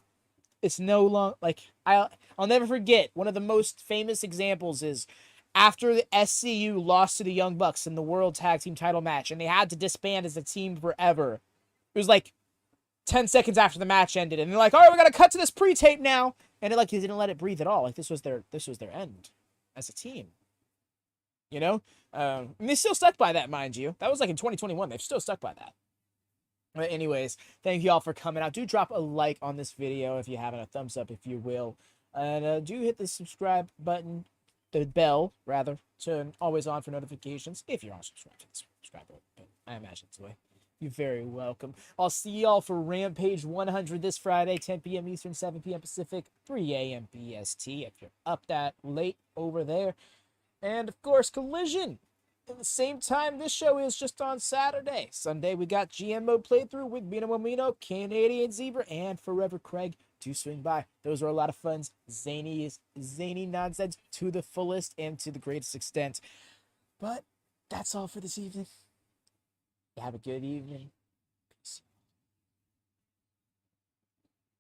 A: It's no long like I'll never forget one of the most famous examples is after the SCU lost to the Young Bucks in the World Tag Team title match and they had to disband as a team forever. It was like 10 seconds after the match ended and they're like, "All right, we got to cut to this pre-tape now." And it they didn't let it breathe at all. Like this was their end as a team. You know? And they still stuck by that, mind you. That was like in 2021. They've still stuck by that. But anyways, thank you all for coming out. Do drop a like on this video if you haven't, a thumbs up if you will. And do hit the subscribe button, the bell, rather, to always on for notifications. If you're on subscribe to the subscribe button, I imagine it's the way. You're very welcome. I'll see y'all for Rampage 100 this Friday, 10 p.m. Eastern, 7 p.m. Pacific, 3 a.m. BST if you're up that late over there. And, of course, Collision At the same time, this show is just on Saturday. Sunday, we got GM mode playthrough with Mino Momino, Canadian Zebra, and Forever Craig to swing by. Those are a lot of fun, zany nonsense to the fullest and to the greatest extent. But that's all for this evening. Have a good evening.